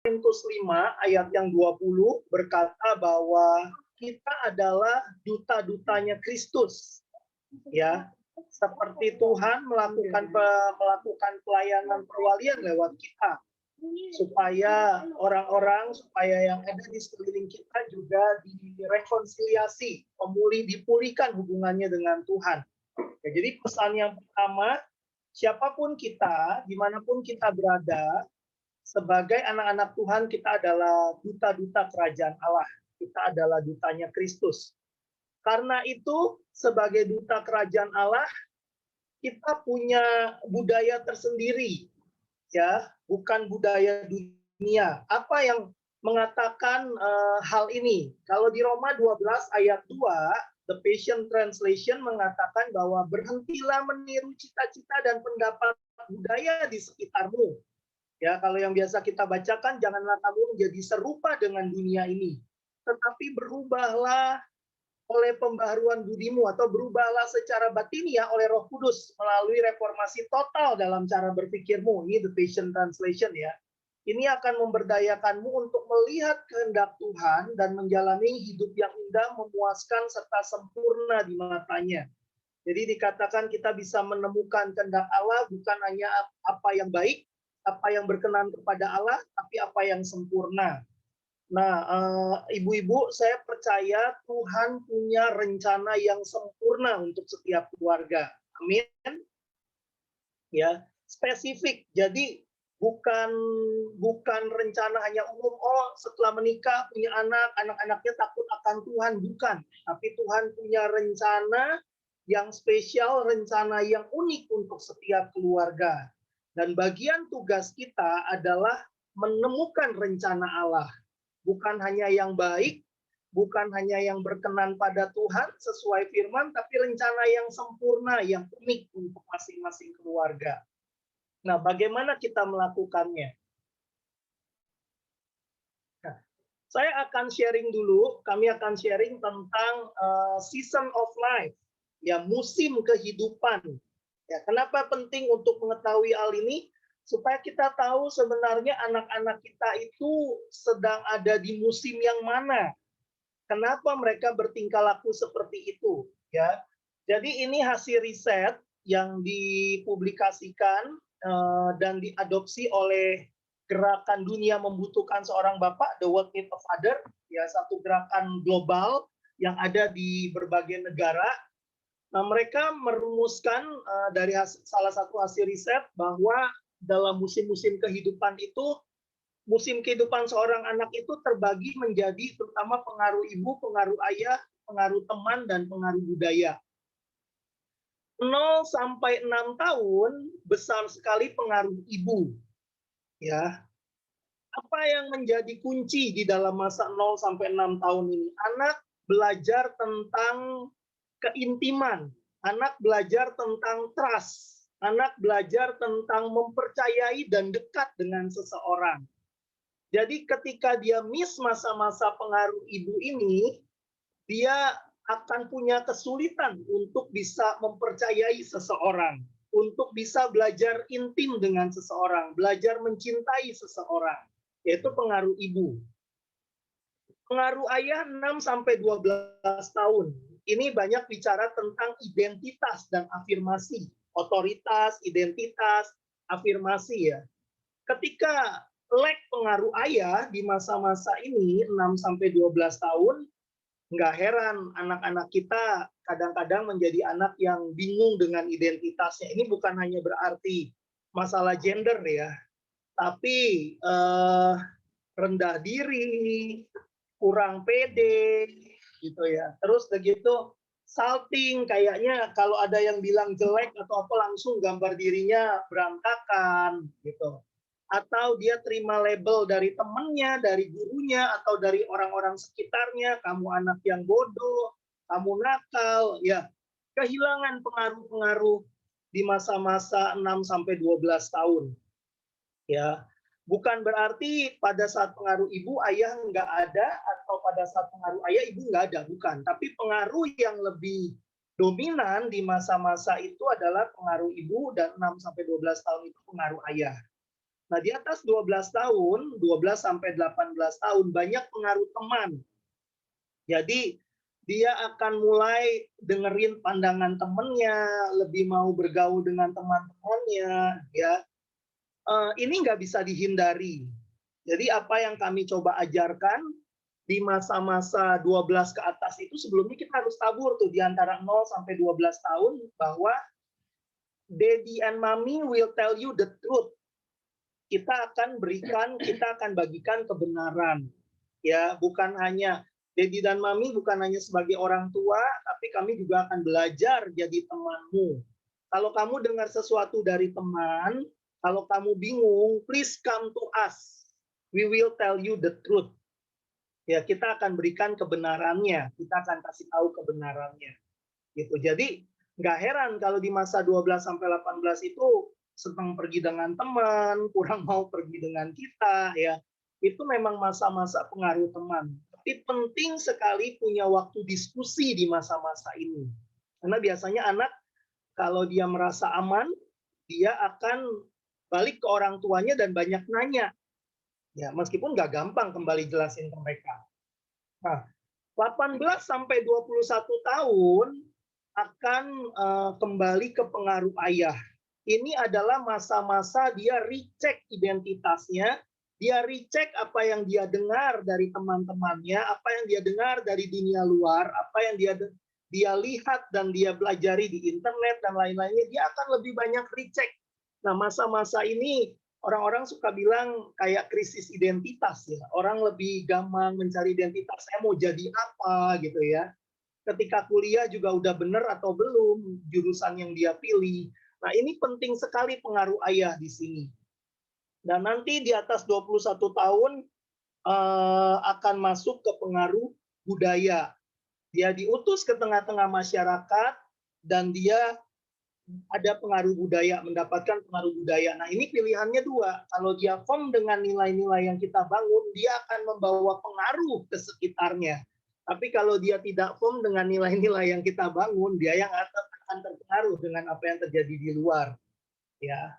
Korintus 5 ayat yang 20 berkata bahwa kita adalah duta-dutanya Kristus, ya. Seperti Tuhan melakukan pelayanan perwalian lewat kita, supaya orang-orang, supaya yang ada di sekeliling kita juga direkonsiliasi, dipulihkan hubungannya dengan Tuhan. Ya, jadi pesan yang pertama, siapapun kita, dimanapun kita berada, sebagai anak-anak Tuhan, kita adalah duta-duta kerajaan Allah. Kita adalah dutanya Kristus. Karena itu, sebagai duta kerajaan Allah, kita punya budaya tersendiri, ya, bukan budaya dunia. Apa yang mengatakan hal ini? Kalau di Roma 12 ayat 2, The Passion Translation mengatakan bahwa berhentilah meniru cita-cita dan pendapat budaya di sekitarmu. Ya, kalau yang biasa kita bacakan, janganlah kamu menjadi serupa dengan dunia ini, tetapi berubahlah oleh pembaharuan budimu, atau berubahlah secara batiniah oleh Roh Kudus melalui reformasi total dalam cara berpikirmu. Ini The Passion Translation, ya. Ini akan memberdayakanmu untuk melihat kehendak Tuhan dan menjalani hidup yang indah, memuaskan, serta sempurna di matanya. Jadi dikatakan kita bisa menemukan kehendak Allah bukan hanya apa yang baik, apa yang berkenan kepada Allah, tapi apa yang sempurna. Nah, ibu-ibu, saya percaya Tuhan punya rencana yang sempurna untuk setiap keluarga. Amin. Ya, spesifik. Jadi bukan rencana hanya umum. Oh, setelah menikah punya anak-anaknya takut akan Tuhan, bukan. Tapi Tuhan punya rencana yang spesial, rencana yang unik untuk setiap keluarga. Dan bagian tugas kita adalah menemukan rencana Allah. Bukan hanya yang baik, bukan hanya yang berkenan pada Tuhan sesuai firman, tapi rencana yang sempurna, yang unik untuk masing-masing keluarga. Nah, bagaimana kita melakukannya? Nah, saya akan sharing dulu, kami akan sharing tentang season of life, ya, musim kehidupan. Ya, kenapa penting untuk mengetahui hal ini? Supaya kita tahu sebenarnya anak-anak kita itu sedang ada di musim yang mana. Kenapa mereka bertingkah laku seperti itu, ya. Jadi ini hasil riset yang dipublikasikan dan diadopsi oleh Gerakan Dunia Membutuhkan Seorang Bapak, The World Need a Father, ya, satu gerakan global yang ada di berbagai negara. Nah, mereka merumuskan dari salah satu hasil riset bahwa dalam musim-musim kehidupan itu, musim kehidupan seorang anak itu terbagi menjadi terutama pengaruh ibu, pengaruh ayah, pengaruh teman, dan pengaruh budaya. 0 sampai 6 tahun besar sekali pengaruh ibu. Ya. Apa yang menjadi kunci di dalam masa 0 sampai 6 tahun ini? Anak belajar tentang keintiman, anak belajar tentang trust, anak belajar tentang mempercayai dan dekat dengan seseorang. Jadi ketika dia miss masa-masa pengaruh ibu ini, dia akan punya kesulitan untuk bisa mempercayai seseorang, untuk bisa belajar intim dengan seseorang, belajar mencintai seseorang, yaitu pengaruh ibu. Pengaruh ayah 6 sampai 12 tahun. Ini banyak bicara tentang identitas dan afirmasi, otoritas, identitas, afirmasi, ya. Ketika lack pengaruh ayah di masa-masa ini 6 sampai 12 tahun, nggak heran anak-anak kita kadang-kadang menjadi anak yang bingung dengan identitasnya. Ini bukan hanya berarti masalah gender, ya, tapi rendah diri, kurang pede, gitu, ya. Terus begitu salting, kayaknya kalau ada yang bilang jelek atau apa langsung gambar dirinya berantakan, gitu. Atau dia terima label dari temannya, dari gurunya, atau dari orang-orang sekitarnya, kamu anak yang bodoh, kamu nakal, ya. Kehilangan pengaruh-pengaruh di masa-masa 6 sampai 12 tahun. Ya. Bukan berarti pada saat pengaruh ibu ayah nggak ada, atau pada saat pengaruh ayah ibu nggak ada, bukan. Tapi pengaruh yang lebih dominan di masa-masa itu adalah pengaruh ibu, dan 6 sampai 12 tahun itu pengaruh ayah. Nah, di atas 12 tahun, 12 sampai 18 tahun, banyak pengaruh teman. Jadi, dia akan mulai dengerin pandangan temennya, lebih mau bergaul dengan teman-temannya, ya. Ini nggak bisa dihindari. Jadi apa yang kami coba ajarkan di masa-masa 12 ke atas itu sebelumnya kita harus tabur tuh di antara 0 sampai 12 tahun bahwa Daddy and Mommy will tell you the truth. Kita akan bagikan kebenaran. Ya, bukan hanya Daddy dan Mami bukan hanya sebagai orang tua, tapi kami juga akan belajar jadi temanmu. Kalau kamu dengar sesuatu dari teman, kalau kamu bingung, please come to us. We will tell you the truth. Ya, kita akan berikan kebenarannya, kita akan kasih tahu kebenarannya. Gitu. Jadi, nggak heran kalau di masa 12 sampai 18 itu senang pergi dengan teman, kurang mau pergi dengan kita, ya. Itu memang masa-masa pengaruh teman. Tapi penting sekali punya waktu diskusi di masa-masa ini. Karena biasanya anak kalau dia merasa aman, dia akan balik ke orang tuanya dan banyak nanya. Ya, meskipun nggak gampang kembali jelasin ke mereka. Nah, 18 sampai 21 tahun akan kembali ke pengaruh ayah. Ini adalah masa-masa dia recheck identitasnya, dia recheck apa yang dia dengar dari teman-temannya, apa yang dia dengar dari dunia luar, apa yang dia lihat dan dia pelajari di internet dan lain-lainnya, dia akan lebih banyak recheck. Nah, masa-masa ini orang-orang suka bilang kayak krisis identitas ya. Orang lebih gampang mencari identitas, saya mau jadi apa gitu ya. Ketika kuliah juga udah benar atau belum jurusan yang dia pilih. Nah, ini penting sekali pengaruh ayah di sini. Dan nanti di atas 21 tahun akan masuk ke pengaruh budaya. Dia diutus ke tengah-tengah masyarakat dan dia ada pengaruh budaya, mendapatkan pengaruh budaya. Nah, ini pilihannya dua. Kalau dia firm dengan nilai-nilai yang kita bangun, dia akan membawa pengaruh ke sekitarnya. Tapi kalau dia tidak firm dengan nilai-nilai yang kita bangun, dia yang akan terpengaruh dengan apa yang terjadi di luar. Ya.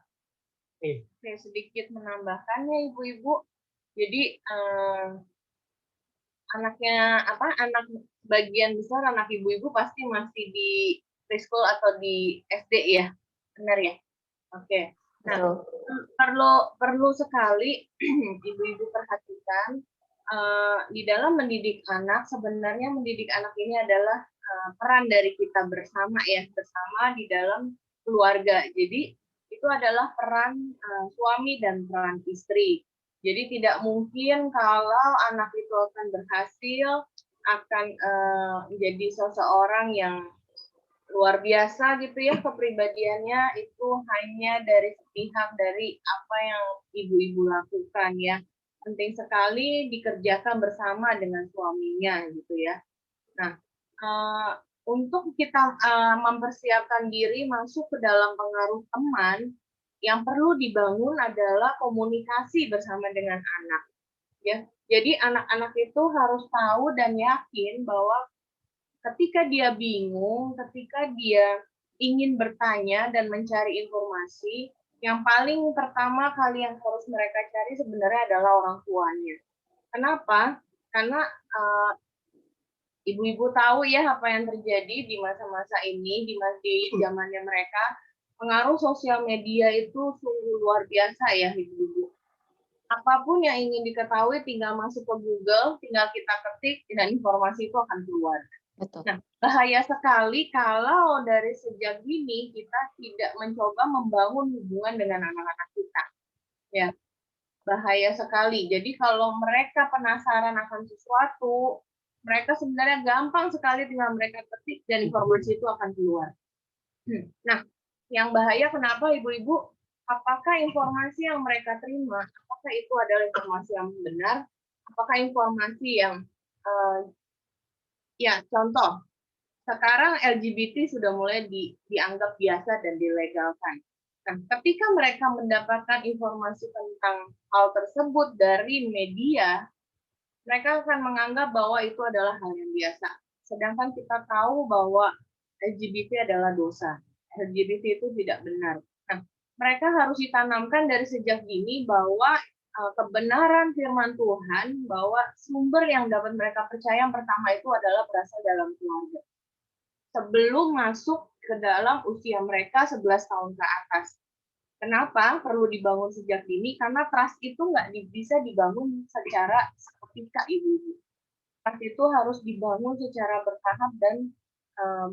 Saya sedikit menambahkannya, Ibu-ibu. Jadi anak bagian besar anak ibu-ibu pasti masih di preschool atau di SD ya, benar ya? Oke. Nah, perlu sekali ibu-ibu perhatikan di dalam mendidik anak, sebenarnya mendidik anak ini adalah peran dari kita bersama ya, bersama di dalam keluarga. Jadi itu adalah peran suami dan peran istri. Jadi tidak mungkin kalau anak itu akan berhasil, akan menjadi seseorang yang luar biasa gitu ya kepribadiannya, itu hanya dari sepihak dari apa yang ibu-ibu lakukan ya. Penting sekali dikerjakan bersama dengan suaminya gitu ya. Nah, untuk kita mempersiapkan diri masuk ke dalam pengaruh teman, yang perlu dibangun adalah komunikasi bersama dengan anak. Ya, jadi anak-anak itu harus tahu dan yakin bahwa ketika dia bingung, ketika dia ingin bertanya dan mencari informasi, yang paling pertama kali yang harus mereka cari sebenarnya adalah orang tuanya. Kenapa? Karena ibu-ibu tahu ya apa yang terjadi di masa-masa ini, di zamannya mereka, pengaruh sosial media itu sungguh luar biasa ya ibu-ibu. Apapun yang ingin diketahui tinggal masuk ke Google, tinggal kita ketik dan informasi itu akan keluar. Betul. Nah, bahaya sekali kalau dari sejak dini kita tidak mencoba membangun hubungan dengan anak-anak kita. Ya, bahaya sekali. Jadi kalau mereka penasaran akan sesuatu, mereka sebenarnya gampang sekali tinggal mereka ketik dan informasi itu akan keluar. Nah, yang bahaya kenapa ibu-ibu? Apakah informasi yang mereka terima, apakah itu adalah informasi yang benar? Apakah informasi yang ya, contoh, sekarang LGBT sudah mulai dianggap biasa dan dilegalkan. Nah, ketika mereka mendapatkan informasi tentang hal tersebut dari media, mereka akan menganggap bahwa itu adalah hal yang biasa. Sedangkan kita tahu bahwa LGBT adalah dosa. LGBT itu tidak benar. Nah, mereka harus ditanamkan dari sejak dini bahwa kebenaran firman Tuhan, bahwa sumber yang dapat mereka percaya yang pertama itu adalah berasal dalam keluarga. Sebelum masuk ke dalam usia mereka 11 tahun ke atas. Kenapa perlu dibangun sejak dini? Karena trust itu nggak bisa dibangun secara seketika, Ibu. Trust itu harus dibangun secara bertahap dan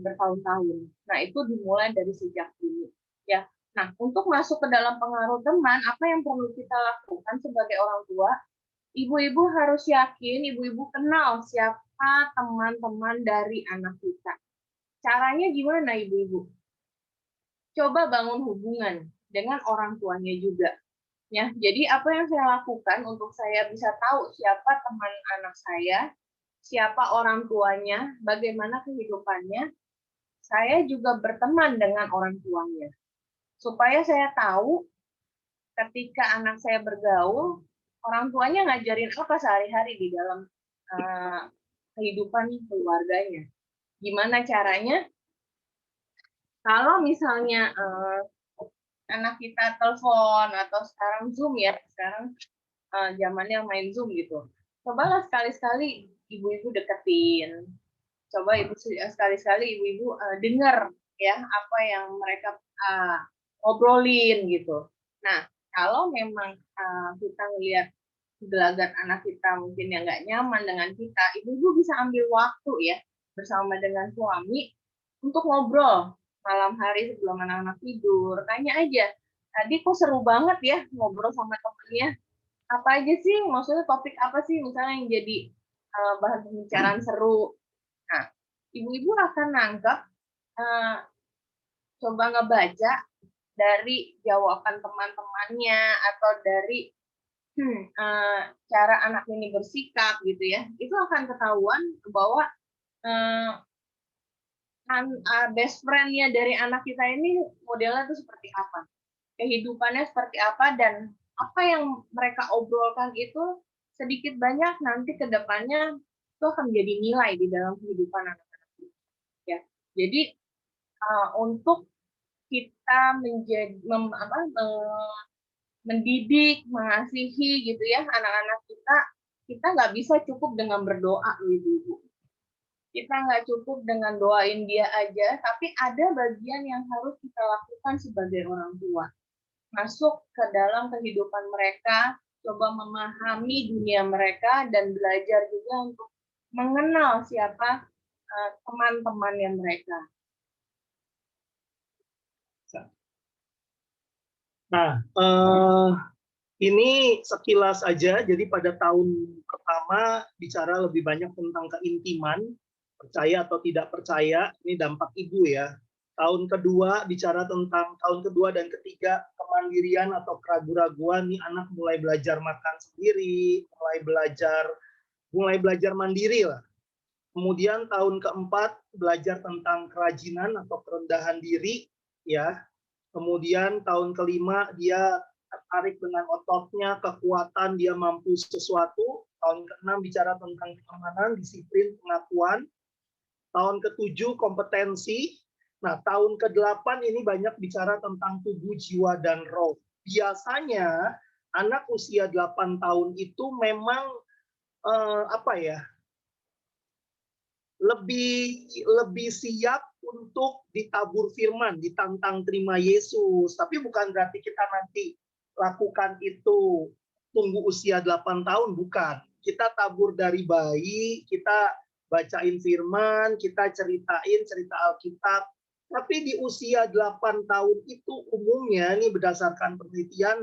bertahun-tahun. Nah, itu dimulai dari sejak dini. Ya. Nah, untuk masuk ke dalam pengaruh teman, apa yang perlu kita lakukan sebagai orang tua? Ibu-ibu harus yakin, ibu-ibu kenal siapa teman-teman dari anak kita. Caranya gimana, ibu-ibu? Coba bangun hubungan dengan orang tuanya juga. Ya, jadi apa yang saya lakukan untuk saya bisa tahu siapa teman anak saya, siapa orang tuanya, bagaimana kehidupannya, saya juga berteman dengan orang tuanya. Supaya saya tahu ketika anak saya bergaul, orang tuanya ngajarin apa sehari-hari di dalam kehidupan keluarganya. Gimana caranya? Kalau misalnya anak kita telepon atau sekarang Zoom ya, sekarang zamannya main Zoom gitu. Cobalah sekali-sekali ibu-ibu deketin. Coba sekali-sekali ibu-ibu dengar ya apa yang mereka ngobrolin gitu. Nah, kalau memang kita ngelihat gelagat anak kita mungkin yang nggak nyaman dengan kita, ibu-ibu bisa ambil waktu ya bersama dengan suami untuk ngobrol malam hari sebelum anak-anak tidur. Tanya aja, tadi kok seru banget ya ngobrol sama temennya. Apa aja sih? Maksudnya topik apa sih misalnya yang jadi bahan pembicaraan seru. Nah, ibu-ibu akan nangkep, coba ngebaca dari jawaban teman-temannya atau dari cara anak ini bersikap gitu ya. Itu akan ketahuan bahwa best friend-nya dari anak kita ini modelnya itu seperti apa, kehidupannya seperti apa, dan apa yang mereka obrolkan itu sedikit banyak nanti ke depannya itu akan menjadi nilai di dalam kehidupan anak-anak kita. Ya. Jadi untuk kita mendidik, mengasihi gitu ya anak-anak kita, kita nggak bisa cukup dengan berdoa, ibu-ibu. Kita nggak cukup dengan doain dia aja, tapi ada bagian yang harus kita lakukan sebagai orang tua. Masuk ke dalam kehidupan mereka, coba memahami dunia mereka, dan belajar juga untuk mengenal siapa teman-temannya mereka. Nah, ini sekilas aja. Jadi pada tahun pertama bicara lebih banyak tentang keintiman, percaya atau tidak percaya. Ini dampak ibu ya. Tahun kedua bicara tentang tahun kedua dan ketiga kemandirian atau keraguan-raguan. Nih anak mulai belajar makan sendiri, mulai belajar mandiri lah. Kemudian tahun keempat belajar tentang kerajinan atau kerendahan diri, ya. Kemudian tahun kelima dia tertarik dengan ototnya, kekuatan, dia mampu sesuatu. Tahun ke-6 bicara tentang keamanan, disiplin, pengakuan. Tahun ke-7 kompetensi. Nah, tahun ke-8 ini banyak bicara tentang tubuh, jiwa, dan roh. Biasanya anak usia 8 tahun itu memang lebih siap untuk ditabur firman, ditantang terima Yesus. Tapi bukan berarti kita nanti lakukan itu tunggu usia 8 tahun, bukan. Kita tabur dari bayi, kita bacain firman, kita ceritain cerita Alkitab. Tapi di usia 8 tahun itu umumnya, ini berdasarkan penelitian,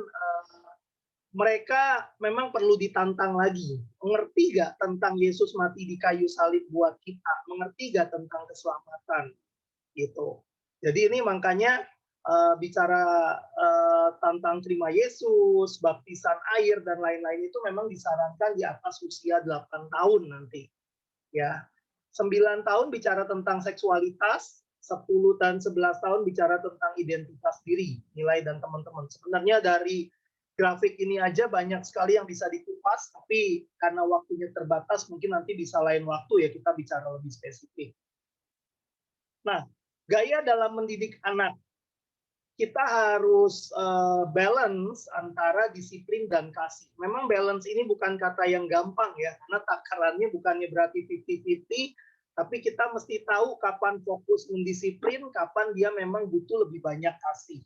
mereka memang perlu ditantang lagi. Mengerti gak tentang Yesus mati di kayu salib buat kita? Mengerti gak tentang keselamatan? Gitu. Jadi ini makanya bicara tentang terima Yesus, baptisan air, dan lain-lain itu memang disarankan di atas usia 8 tahun nanti. Ya. 9 tahun bicara tentang seksualitas, 10 dan 11 tahun bicara tentang identitas diri, nilai, dan teman-teman. Sebenarnya dari grafik ini aja banyak sekali yang bisa dikupas, tapi karena waktunya terbatas, mungkin nanti bisa lain waktu ya kita bicara lebih spesifik. Nah, gaya dalam mendidik anak. kita harus balance antara disiplin dan kasih. Memang balance ini bukan kata yang gampang ya, karena takarannya bukannya berarti 50-50, tapi kita mesti tahu kapan fokus mendisiplin, kapan dia memang butuh lebih banyak kasih.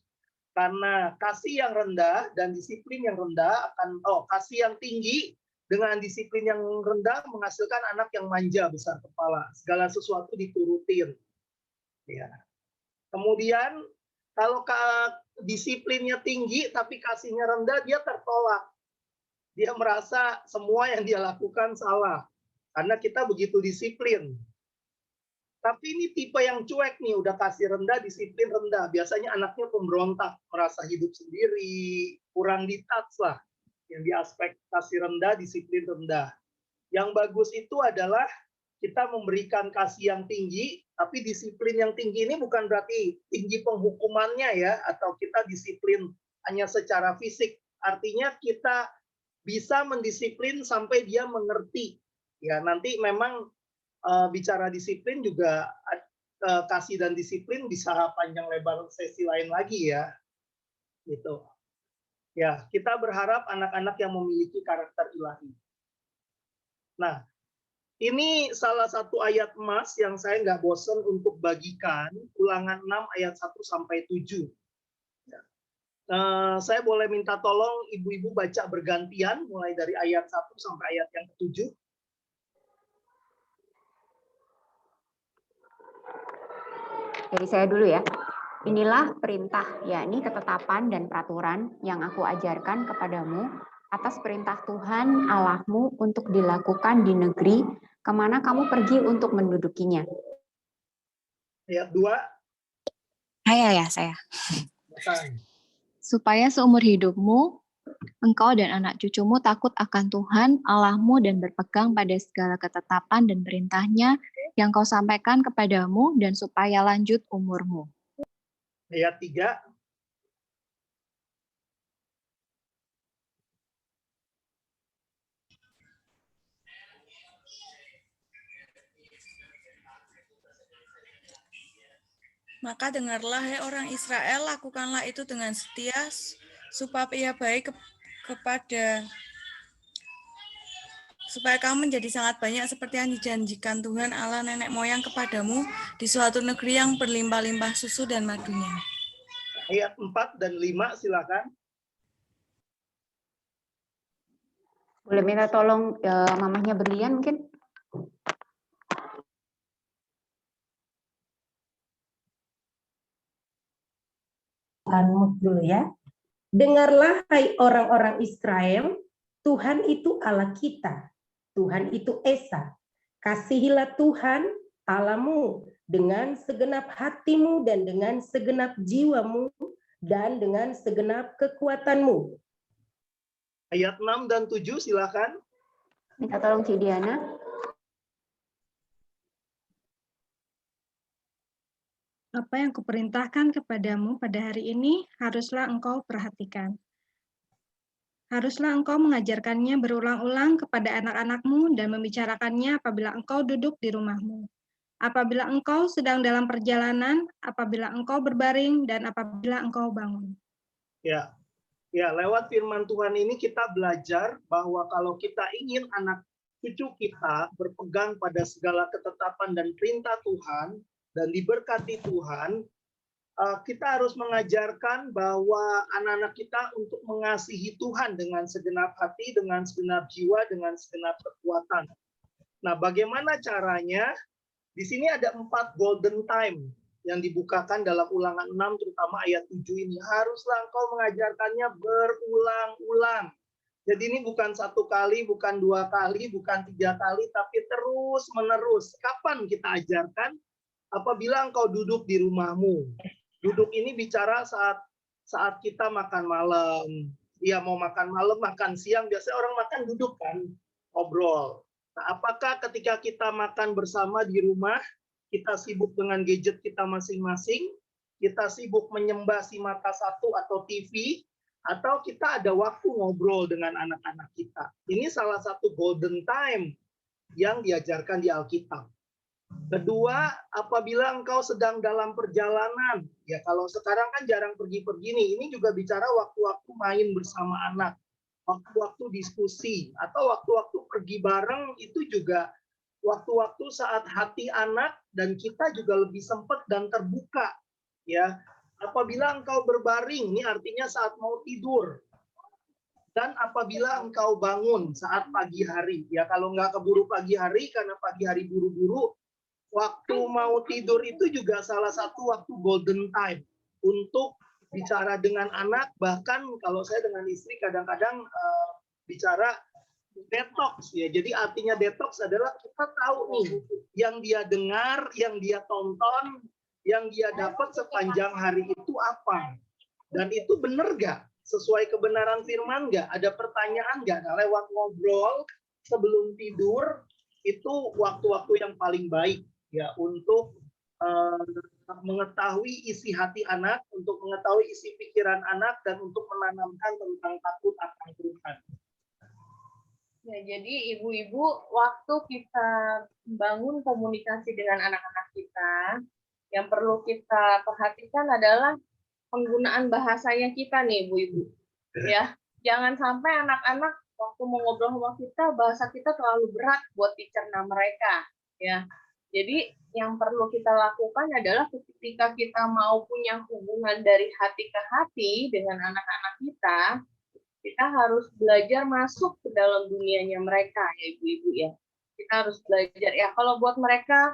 Karena kasih yang rendah dan disiplin yang rendah kasih yang tinggi dengan disiplin yang rendah menghasilkan anak yang manja besar kepala, segala sesuatu diturutin. Ya. Kemudian kalau disiplinnya tinggi tapi kasihnya rendah, dia tertolak. Dia merasa semua yang dia lakukan salah karena kita begitu disiplin. Tapi ini tipe yang cuek nih, udah kasih rendah, disiplin rendah. Biasanya anaknya pemberontak, merasa hidup sendiri, kurang di-touch lah. Yang di aspek kasih rendah, disiplin rendah. Yang bagus itu adalah kita memberikan kasih yang tinggi, tapi disiplin yang tinggi ini bukan berarti tinggi penghukumannya ya, atau kita disiplin hanya secara fisik. Artinya kita bisa mendisiplin sampai dia mengerti. Ya, nanti memang bicara disiplin juga kasih dan disiplin bisa panjang lebar sesi lain lagi ya. Gitu. Ya, kita berharap anak-anak yang memiliki karakter ilahi. Nah, ini salah satu ayat emas yang saya nggak bosan untuk bagikan, Ulangan 6 ayat 1 sampai 7. Saya boleh minta tolong ibu-ibu baca bergantian mulai dari ayat 1 sampai ayat yang ke-7. Dari saya dulu ya. Inilah perintah, yakni ketetapan dan peraturan yang aku ajarkan kepadamu atas perintah Tuhan Allahmu untuk dilakukan di negeri kemana kamu pergi untuk mendudukinya. Ayat 2. Saya. Bukan. Supaya seumur hidupmu, engkau dan anak cucumu takut akan Tuhan Allahmu dan berpegang pada segala ketetapan dan perintahnya yang kau sampaikan kepadamu dan supaya lanjut umurmu. Ayat 3. Maka dengarlah, hai orang Israel, lakukanlah itu dengan setia, supaya kamu menjadi sangat banyak seperti yang dijanjikan Tuhan Allah nenek moyang kepadamu di suatu negeri yang berlimpah-limpah susu dan madunya. Ayat 4 dan 5 silakan. Boleh minta tolong mamahnya Berlian mungkin? Dulu ya. Dengarlah hai orang-orang Israel, Tuhan itu Allah kita. Tuhan itu Esa. Kasihilah Tuhan Allahmu dengan segenap hatimu dan dengan segenap jiwamu dan dengan segenap kekuatanmu. Ayat 6 dan 7 silakan. Minta tolong Ci Diana. Apa yang kuperintahkan kepadamu pada hari ini haruslah engkau perhatikan. Haruslah engkau mengajarkannya berulang-ulang kepada anak-anakmu dan membicarakannya apabila engkau duduk di rumahmu. Apabila engkau sedang dalam perjalanan, apabila engkau berbaring, dan apabila engkau bangun. Ya, lewat firman Tuhan ini kita belajar bahwa kalau kita ingin anak cucu kita berpegang pada segala ketetapan dan perintah Tuhan, dan diberkati Tuhan, kita harus mengajarkan bahwa anak-anak kita untuk mengasihi Tuhan dengan segenap hati, dengan segenap jiwa, dengan segenap kekuatan. Nah, bagaimana caranya? Di sini ada 4 golden time yang dibukakan dalam Ulangan 6, terutama ayat 7 ini. Haruslah engkau mengajarkannya berulang-ulang. Jadi ini bukan 1 kali, bukan 2 kali, bukan 3 kali, tapi terus-menerus. Kapan kita ajarkan? Apabila engkau duduk di rumahmu. Duduk ini bicara saat kita makan malam. Dia mau makan malam, makan siang. Biasanya orang makan duduk kan, ngobrol. Nah, apakah ketika kita makan bersama di rumah, kita sibuk dengan gadget kita masing-masing, kita sibuk menyembah si mata satu atau TV, atau kita ada waktu ngobrol dengan anak-anak kita. Ini salah satu golden time yang diajarkan di Alkitab. Kedua, apabila engkau sedang dalam perjalanan, ya kalau sekarang kan jarang pergi-pergi nih, ini juga bicara waktu-waktu main bersama anak, waktu-waktu diskusi, atau waktu-waktu pergi bareng, itu juga waktu-waktu saat hati anak dan kita juga lebih sempat dan terbuka. Ya, apabila engkau berbaring, ini artinya saat mau tidur, dan apabila engkau bangun saat pagi hari, ya kalau nggak keburu pagi hari karena pagi hari buru-buru, waktu mau tidur itu juga salah satu waktu golden time untuk bicara dengan anak. Bahkan kalau saya dengan istri kadang-kadang bicara detox ya. Jadi artinya detox adalah kita tahu nih yang dia dengar, yang dia tonton, yang dia dapat sepanjang hari itu apa. Dan itu benar nggak? Sesuai kebenaran firman nggak? Ada pertanyaan nggak? Nah, lewat ngobrol sebelum tidur itu waktu-waktu yang paling baik ya untuk mengetahui isi hati anak, untuk mengetahui isi pikiran anak, dan untuk menanamkan tentang takut akan Tuhan. Ya, jadi ibu-ibu waktu kita membangun komunikasi dengan anak-anak kita, yang perlu kita perhatikan adalah penggunaan bahasanya kita nih ibu-ibu. Ya, jangan sampai anak-anak waktu mau ngobrol sama kita, bahasa kita terlalu berat buat dicerna mereka. Ya, jadi yang perlu kita lakukan adalah ketika kita mau punya hubungan dari hati ke hati dengan anak-anak kita harus belajar masuk ke dalam dunianya mereka ya ibu-ibu ya. Kita harus belajar ya kalau buat mereka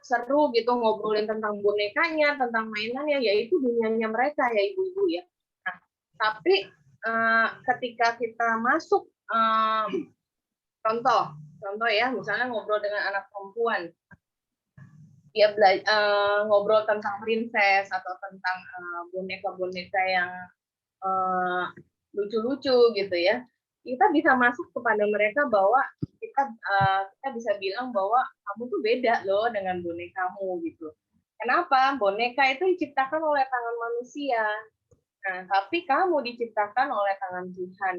seru gitu ngobrolin tentang bonekanya, tentang mainannya, ya itu dunianya mereka ya ibu-ibu ya. Nah, tapi ketika kita masuk contoh ya, misalnya ngobrol dengan anak perempuan, dia ngobrol tentang princess atau tentang boneka-boneka yang lucu-lucu gitu ya, kita bisa masuk kepada mereka bahwa kita bisa bilang bahwa kamu tuh beda loh dengan bonekamu gitu. Kenapa? Boneka itu diciptakan oleh tangan manusia. Nah, tapi kamu diciptakan oleh tangan Tuhan.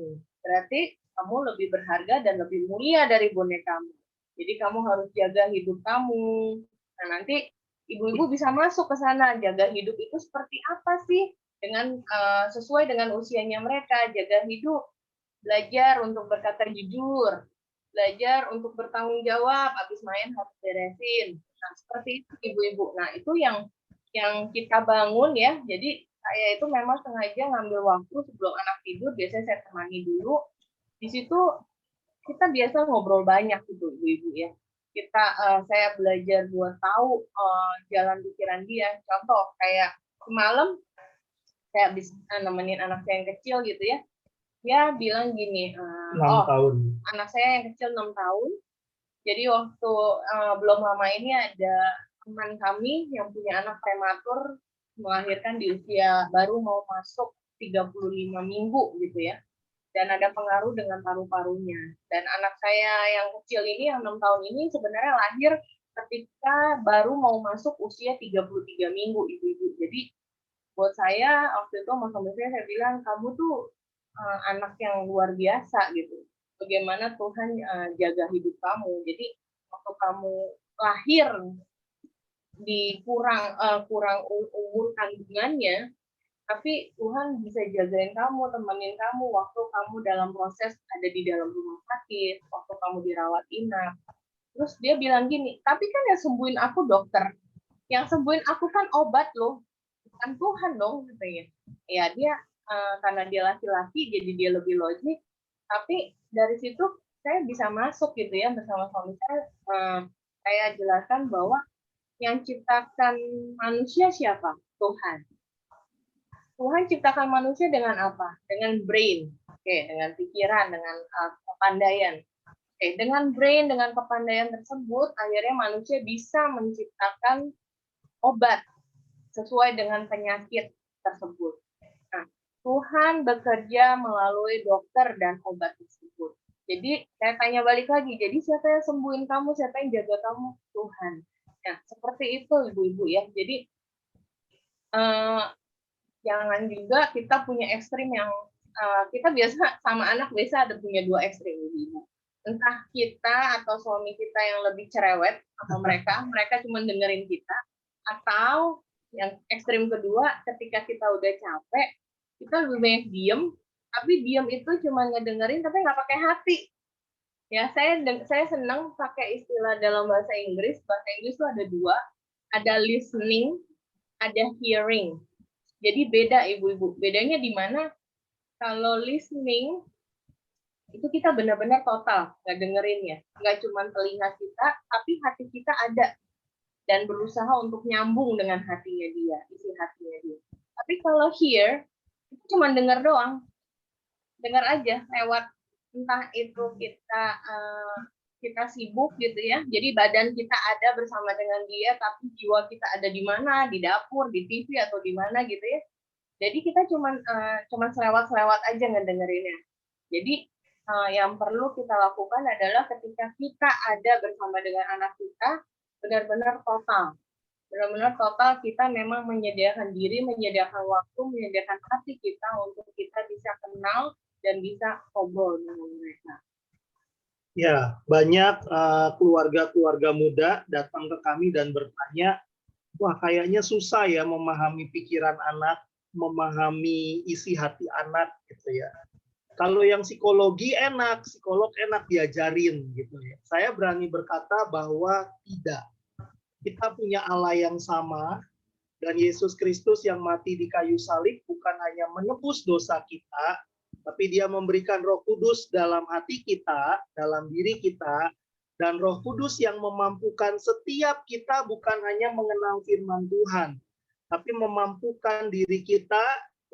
Berarti kamu lebih berharga dan lebih mulia dari bonekamu. Jadi kamu harus jaga hidup kamu. Nah, nanti ibu-ibu bisa masuk ke sana. Jaga hidup itu seperti apa sih? Dengan sesuai dengan usianya mereka, jaga hidup, belajar untuk berkata jujur, belajar untuk bertanggung jawab, habis main harus beresin. Nah, seperti itu ibu-ibu. Nah, itu yang kita bangun ya. Jadi saya itu memang sengaja ngambil waktu sebelum anak tidur, biasanya saya temani dulu. Di situ kita biasa ngobrol banyak gitu ibu-ibu ya. Saya belajar buat tahu jalan pikiran dia. Contoh kayak semalam saya habis nemenin anak saya yang kecil gitu ya, dia bilang gini, 6 tahun. Anak saya yang kecil 6 tahun, jadi waktu belum lama ini ada teman kami yang punya anak prematur, melahirkan di usia baru mau masuk 35 minggu gitu ya, dan ada pengaruh dengan paru-parunya. Dan anak saya yang kecil ini, yang 6 tahun ini sebenarnya lahir ketika baru mau masuk usia 33 minggu ibu-ibu. Jadi buat saya waktu itu sama suami saya bilang kamu tuh anak yang luar biasa gitu. Bagaimana Tuhan jaga hidup kamu. Jadi waktu kamu lahir di kurang umur kandungannya, tapi Tuhan bisa jagain kamu, temenin kamu waktu kamu dalam proses ada di dalam rumah sakit, waktu kamu dirawat inap. Terus dia bilang gini, tapi kan yang sembuhin aku dokter, yang sembuhin aku kan obat loh, bukan Tuhan dong katanya. Ya dia karena dia laki-laki jadi dia lebih logik, tapi dari situ saya bisa masuk gitu ya bersama suami saya jelaskan bahwa yang ciptakan manusia siapa? Tuhan. Tuhan ciptakan manusia dengan apa? Dengan brain, dengan pikiran, dengan kepandaian. Dengan brain, dengan kepandaian tersebut, akhirnya manusia bisa menciptakan obat sesuai dengan penyakit tersebut. Nah, Tuhan bekerja melalui dokter dan obat tersebut. Jadi saya tanya balik lagi, jadi siapa yang sembuhin kamu, siapa yang jaga kamu? Tuhan. Nah, seperti itu ibu-ibu ya. Jadi jangan juga kita punya ekstrim yang kita biasa sama anak biasa ada punya 2 ekstrim ibu-ibu. entah kita atau suami kita yang lebih cerewet atau mereka cuma dengerin kita, atau yang ekstrim kedua ketika kita udah capek kita lebih banyak diem, tapi diem itu cuma ngedengerin tapi nggak pakai hati. Ya, saya senang pakai istilah dalam bahasa Inggris. Bahasa Inggris itu ada dua, ada listening, ada hearing. Jadi beda ibu-ibu. Bedanya di mana? Kalau listening itu kita benar-benar total nggak dengerin ya, nggak cuma telinga kita, tapi hati kita ada dan berusaha untuk nyambung dengan hatinya dia, isi hatinya dia. Tapi kalau hear itu cuma dengar doang, dengar aja lewat, entah itu kita sibuk gitu ya, jadi badan kita ada bersama dengan dia, tapi jiwa kita ada di mana, di dapur, di TV atau di mana gitu ya. Jadi kita cuman selewat aja ngedengerinnya. Jadi yang perlu kita lakukan adalah ketika kita ada bersama dengan anak kita, benar-benar total kita memang menyediakan diri, menyediakan waktu, menyediakan hati kita untuk kita bisa kenal dan bisa ngobrol dengan mereka. Ya, banyak keluarga-keluarga muda datang ke kami dan bertanya, wah kayaknya susah ya memahami pikiran anak, memahami isi hati anak gitu ya. Kalau yang psikologi enak, psikolog enak diajarin gitu ya. Saya berani berkata bahwa tidak. Kita punya Allah yang sama, dan Yesus Kristus yang mati di kayu salib bukan hanya menebus dosa kita, tapi dia memberikan Roh Kudus dalam hati kita, dalam diri kita, dan Roh Kudus yang memampukan setiap kita bukan hanya mengenal firman Tuhan, tapi memampukan diri kita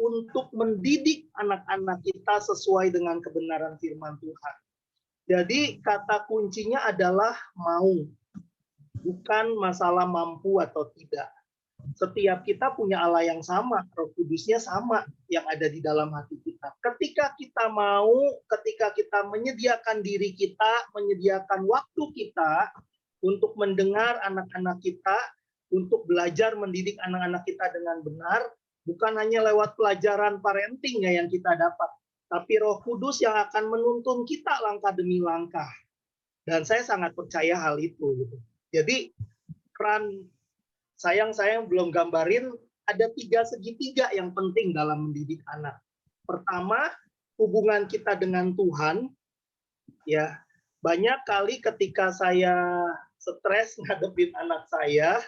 untuk mendidik anak-anak kita sesuai dengan kebenaran firman Tuhan. Jadi kata kuncinya adalah mau, bukan masalah mampu atau tidak. Setiap kita punya Allah yang sama, Roh Kudusnya sama yang ada di dalam hati kita. Ketika kita mau, ketika kita menyediakan diri kita, menyediakan waktu kita untuk mendengar anak-anak kita, untuk belajar mendidik anak-anak kita dengan benar, bukan hanya lewat pelajaran parenting yang kita dapat, tapi Roh Kudus yang akan menuntun kita langkah demi langkah. Dan saya sangat percaya hal itu. Jadi peran sayang belum gambarin, ada 3 segitiga yang penting dalam mendidik anak. Pertama, hubungan kita dengan Tuhan. Ya, banyak kali ketika saya stres ngadepin anak saya,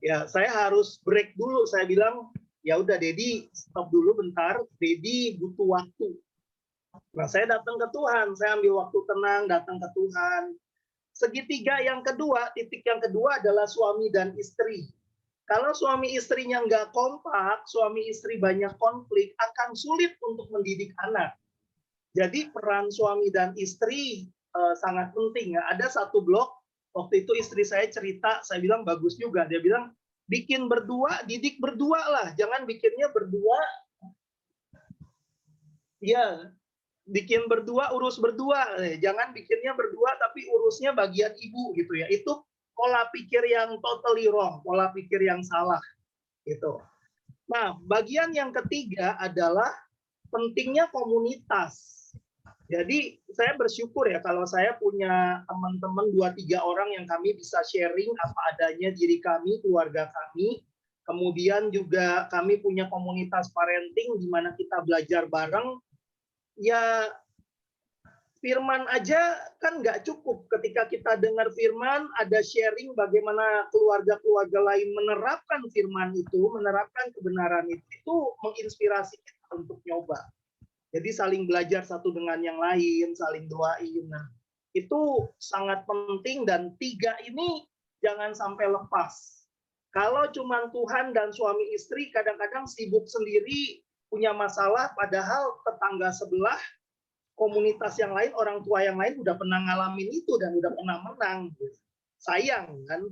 ya saya harus break dulu. Saya bilang, ya udah Dedi, stop dulu bentar. Dedi butuh waktu. Nah, saya datang ke Tuhan, saya ambil waktu tenang, datang ke Tuhan. Segitiga yang kedua, titik yang kedua adalah suami dan istri. Kalau suami istrinya nggak kompak, suami istri banyak konflik, akan sulit untuk mendidik anak. Jadi peran suami dan istri sangat penting. Ada satu blog, waktu itu istri saya cerita, saya bilang bagus juga. Dia bilang, bikin berdua, didik berdua lah. Jangan bikinnya berdua, ya bikin berdua, urus berdua. Jangan bikinnya berdua, tapi urusnya bagian ibu gitu ya. Itu pola pikir yang totally wrong, pola pikir yang salah gitu. Nah, bagian yang ketiga adalah pentingnya komunitas. Jadi saya bersyukur ya kalau saya punya teman-teman 2-3 orang yang kami bisa sharing apa adanya diri kami, keluarga kami. Kemudian juga kami punya komunitas parenting di mana kita belajar bareng. Ya firman aja kan nggak cukup. Ketika kita dengar firman, ada sharing bagaimana keluarga-keluarga lain menerapkan firman itu, menerapkan kebenaran itu menginspirasi kita untuk nyoba. Jadi saling belajar satu dengan yang lain, saling doain. Nah, itu sangat penting dan 3 ini jangan sampai lepas. Kalau cuma Tuhan dan suami istri kadang-kadang sibuk sendiri, punya masalah, padahal tetangga sebelah, komunitas yang lain, orang tua yang lain udah pernah ngalamin itu dan udah pernah menang. Sayang kan?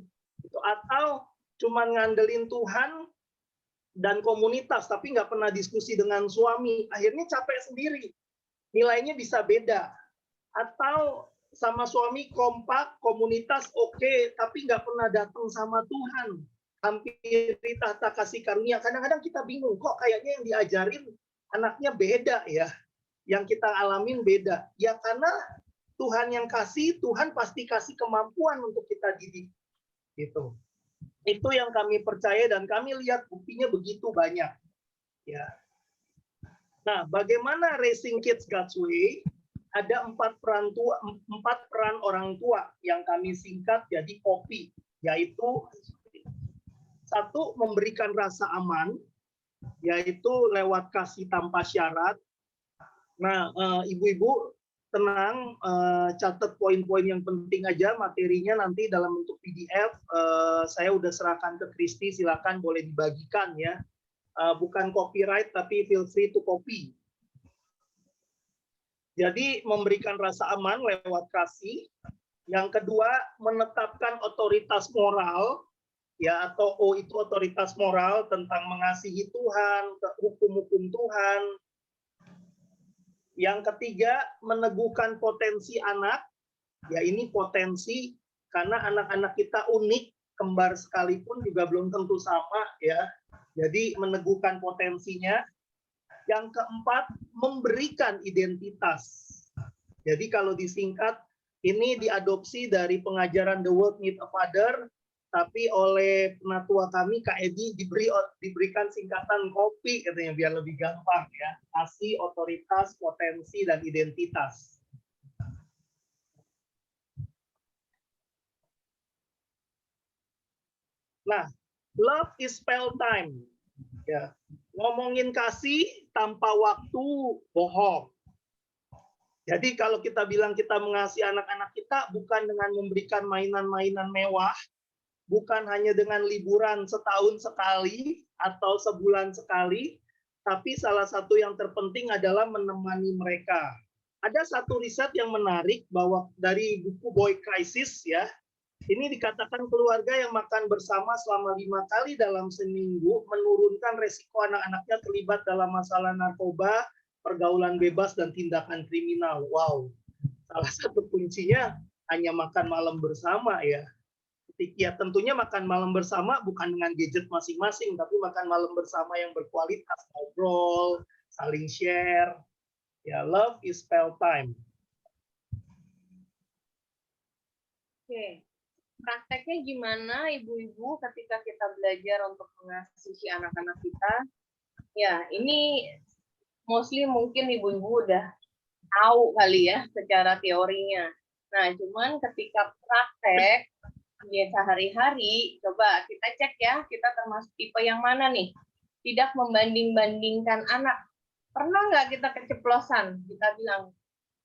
Atau cuma ngandelin Tuhan dan komunitas, tapi nggak pernah diskusi dengan suami. Akhirnya capek sendiri. Nilainya bisa beda. Atau sama suami kompak, komunitas oke, tapi nggak pernah datang sama Tuhan. Hampir tahta kasih karunia. Kadang-kadang kita bingung, kok kayaknya yang diajarin anaknya beda ya. Yang kita alamin beda. Ya karena Tuhan yang kasih, Tuhan pasti kasih kemampuan untuk kita didik. Gitu. Itu yang kami percaya dan kami lihat buktinya begitu banyak. Ya. Nah, bagaimana raising kids God's way? Ada 4 peran orang tua yang kami singkat jadi KOPI, yaitu 1, memberikan rasa aman, yaitu lewat kasih tanpa syarat. Nah, ibu-ibu tenang, catat poin-poin yang penting aja, materinya nanti dalam bentuk PDF. Saya udah serahkan ke Kristi, silakan boleh dibagikan ya. Bukan copyright tapi feel free to copy. Jadi memberikan rasa aman lewat kasih. Yang kedua, menetapkan otoritas moral, ya, atau O itu otoritas moral tentang mengasihi Tuhan, hukum-hukum Tuhan. Yang ketiga, meneguhkan potensi anak. Ya, ini potensi karena anak-anak kita unik, kembar sekalipun juga belum tentu sama ya. Jadi meneguhkan potensinya. Yang keempat, memberikan identitas. Jadi kalau disingkat, ini diadopsi dari pengajaran The World Need a Father, tapi oleh penatua kami, Kak Edi, diberikan singkatan KOPI, katanya, biar lebih gampang ya. Kasih, otoritas, potensi, dan identitas. Nah, love is spell time. Ya. Ngomongin kasih tanpa waktu bohong. Jadi kalau kita bilang kita mengasihi anak-anak kita bukan dengan memberikan mainan-mainan mewah, bukan hanya dengan liburan setahun sekali atau sebulan sekali, tapi salah satu yang terpenting adalah menemani mereka. Ada satu riset yang menarik bahwa dari buku Boy Crisis ya, ini dikatakan keluarga yang makan bersama selama 5 kali dalam seminggu menurunkan resiko anak-anaknya terlibat dalam masalah narkoba, pergaulan bebas, dan tindakan kriminal. Wow, salah satu kuncinya hanya makan malam bersama ya. Ya tentunya makan malam bersama bukan dengan gadget masing-masing, tapi makan malam bersama yang berkualitas, ngobrol, saling share. Ya, love is spell time. Oke. Prakteknya gimana ibu-ibu ketika kita belajar untuk mengasihi anak-anak kita? Ya, ini mostly mungkin ibu-ibu udah tahu kali ya secara teorinya. Nah, cuman ketika praktek ya sehari-hari, coba kita cek ya, kita termasuk tipe yang mana nih? Tidak membanding-bandingkan anak. Pernah nggak kita keceplosan? Kita bilang,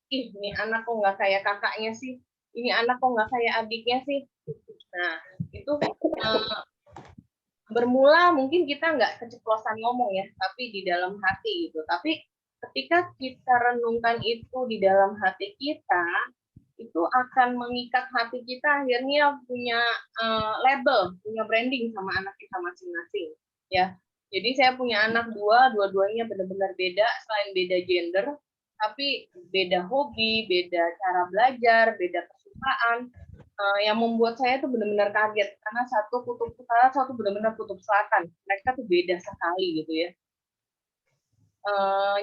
ih, ini anak kok nggak kayak kakaknya sih? Ini anak kok nggak kayak adiknya sih? Nah, itu bermula mungkin kita nggak keceplosan ngomong ya, tapi di dalam hati gitu. Tapi ketika kita renungkan itu di dalam hati kita, itu akan mengikat hati kita akhirnya punya label, punya branding sama anak kita masing-masing. Ya, jadi saya punya anak dua-duanya benar-benar beda, selain beda gender, tapi beda hobi, beda cara belajar, beda kesukaan. Yang membuat saya tuh benar-benar kaget karena satu kutub utara, satu benar-benar kutub selatan. Mereka tuh beda sekali gitu ya.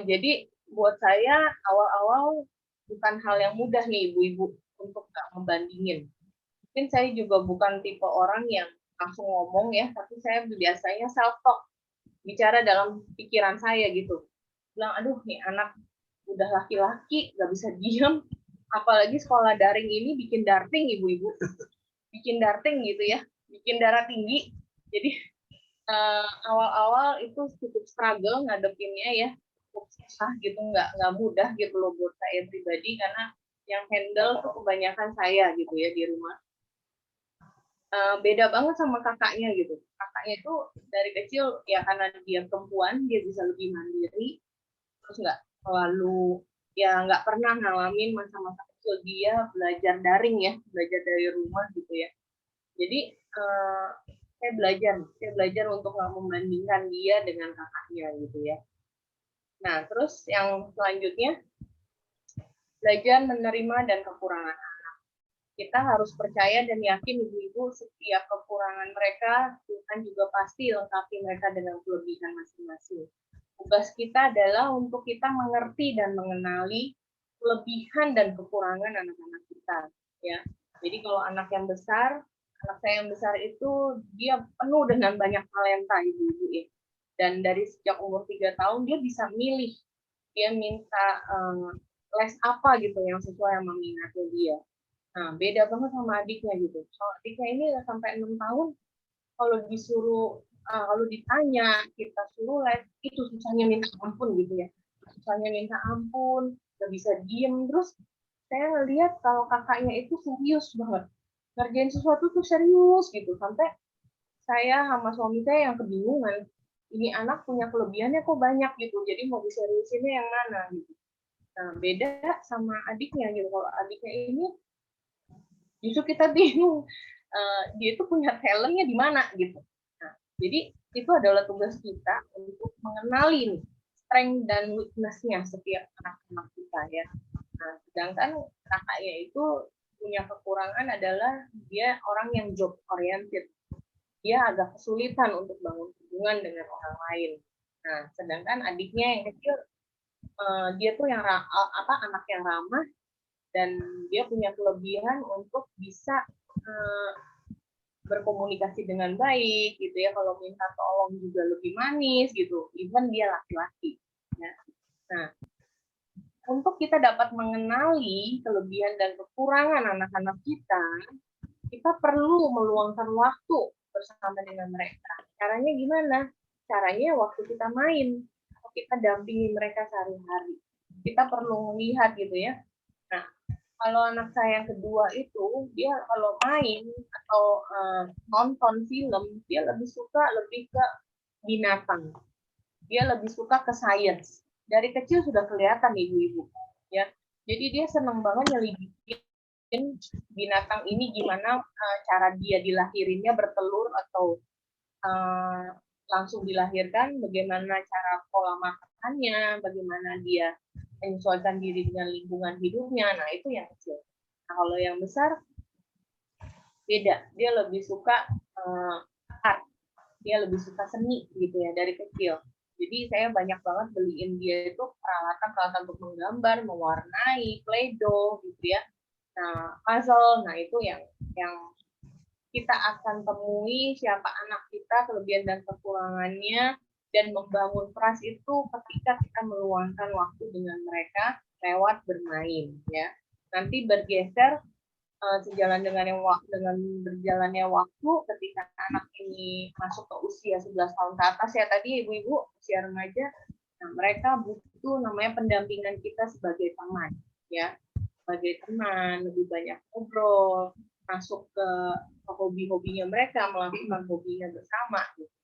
Jadi buat saya awal-awal bukan hal yang mudah nih ibu-ibu untuk nggak membandingin. Mungkin saya juga bukan tipe orang yang langsung ngomong ya, tapi saya biasanya self-talk, bicara dalam pikiran saya gitu. Bilang, aduh nih anak udah laki-laki, nggak bisa diem, apalagi sekolah daring ini bikin darting ibu-ibu, bikin darting gitu ya, bikin darah tinggi. Jadi awal-awal itu cukup struggle ngadepinnya ya, cukup susah gitu, nggak mudah gitu loh buat saya pribadi karena yang handle tuh kebanyakan saya gitu ya di rumah. Beda banget sama kakaknya gitu. Kakaknya itu dari kecil ya karena dia perempuan dia bisa lebih mandiri, terus nggak selalu ya nggak pernah ngalamin masa-masa kecil dia belajar daring ya, belajar dari rumah gitu ya. Jadi saya belajar untuk nggak membandingkan dia dengan kakaknya gitu ya. Nah terus yang selanjutnya belajar menerima dan kekurangan anak. Kita harus percaya dan yakin ibu-ibu setiap kekurangan mereka Tuhan juga pasti lengkapi mereka dengan kelebihan masing-masing. Tugas kita adalah untuk kita mengerti dan mengenali kelebihan dan kekurangan anak-anak kita, ya. Jadi kalau anak saya yang besar itu dia penuh dengan banyak talenta ibu-ibu ya. Dan dari sejak umur 3 tahun dia bisa milih, dia minta les apa gitu yang sesuai sama minatnya dia. Nah, beda banget sama adiknya gitu. Kalau adiknya ini sampai 6 tahun, kalau ditanya, kita suruh les, itu susahnya minta ampun gitu ya. Susahnya minta ampun, nggak bisa diem. Terus saya ngelihat kalau kakaknya itu serius banget. Ngerjain sesuatu tuh serius gitu. Sampai saya sama suami saya yang kebingungan. Ini anak punya kelebihannya kok banyak gitu. Jadi mau diseriusinnya yang mana gitu. Nah, beda sama adiknya gitu. Kalau adiknya ini justru kita bingung. Dia itu punya talentnya di mana gitu. Nah, jadi itu adalah tugas kita untuk mengenali nih, strength dan weakness-nya setiap anak-anak kita ya. Nah, sedangkan kakaknya itu punya kekurangan adalah dia orang yang job oriented. Dia agak kesulitan untuk bangun hubungan dengan orang lain. Nah, sedangkan adiknya yang kecil, dia tuh anak yang ramah dan dia punya kelebihan untuk bisa berkomunikasi dengan baik gitu ya. Kalau minta tolong juga lebih manis gitu. Even dia laki-laki. Ya. Nah, untuk kita dapat mengenali kelebihan dan kekurangan anak-anak kita perlu meluangkan waktu bersama dengan mereka. Caranya gimana? Caranya waktu kita main, atau kita dampingi mereka sehari-hari. Kita perlu melihat gitu ya. Nah, kalau anak saya yang kedua itu, dia kalau main atau nonton film, dia lebih ke binatang. Dia lebih suka ke sains. Dari kecil sudah kelihatan ibu-ibu, ya. Jadi dia senang banget nyelidikin binatang ini gimana cara dia dilahirinnya bertelur atau langsung dilahirkan, bagaimana cara pola makannya, bagaimana dia menyesuaikan diri dengan lingkungan hidupnya. Nah, itu yang kecil. Nah, kalau yang besar beda, dia lebih suka art, dia lebih suka seni gitu ya dari kecil. Jadi saya banyak banget beliin dia itu peralatan untuk menggambar, mewarnai, play-doh gitu ya. Nah, puzzle, nah itu yang kita akan temui siapa anak kita, kelebihan dan kekurangannya, dan membangun trust itu ketika kita meluangkan waktu dengan mereka lewat bermain ya. Nanti bergeser sejalan dengan berjalannya waktu ketika anak ini masuk ke usia 11 tahun ke atas ya tadi ibu-ibu usia remaja, nah mereka butuh namanya pendampingan kita sebagai teman ya, sebagai teman, lebih banyak ngobrol, masuk ke hobi-hobinya mereka, melakukan hobinya bersama gitu.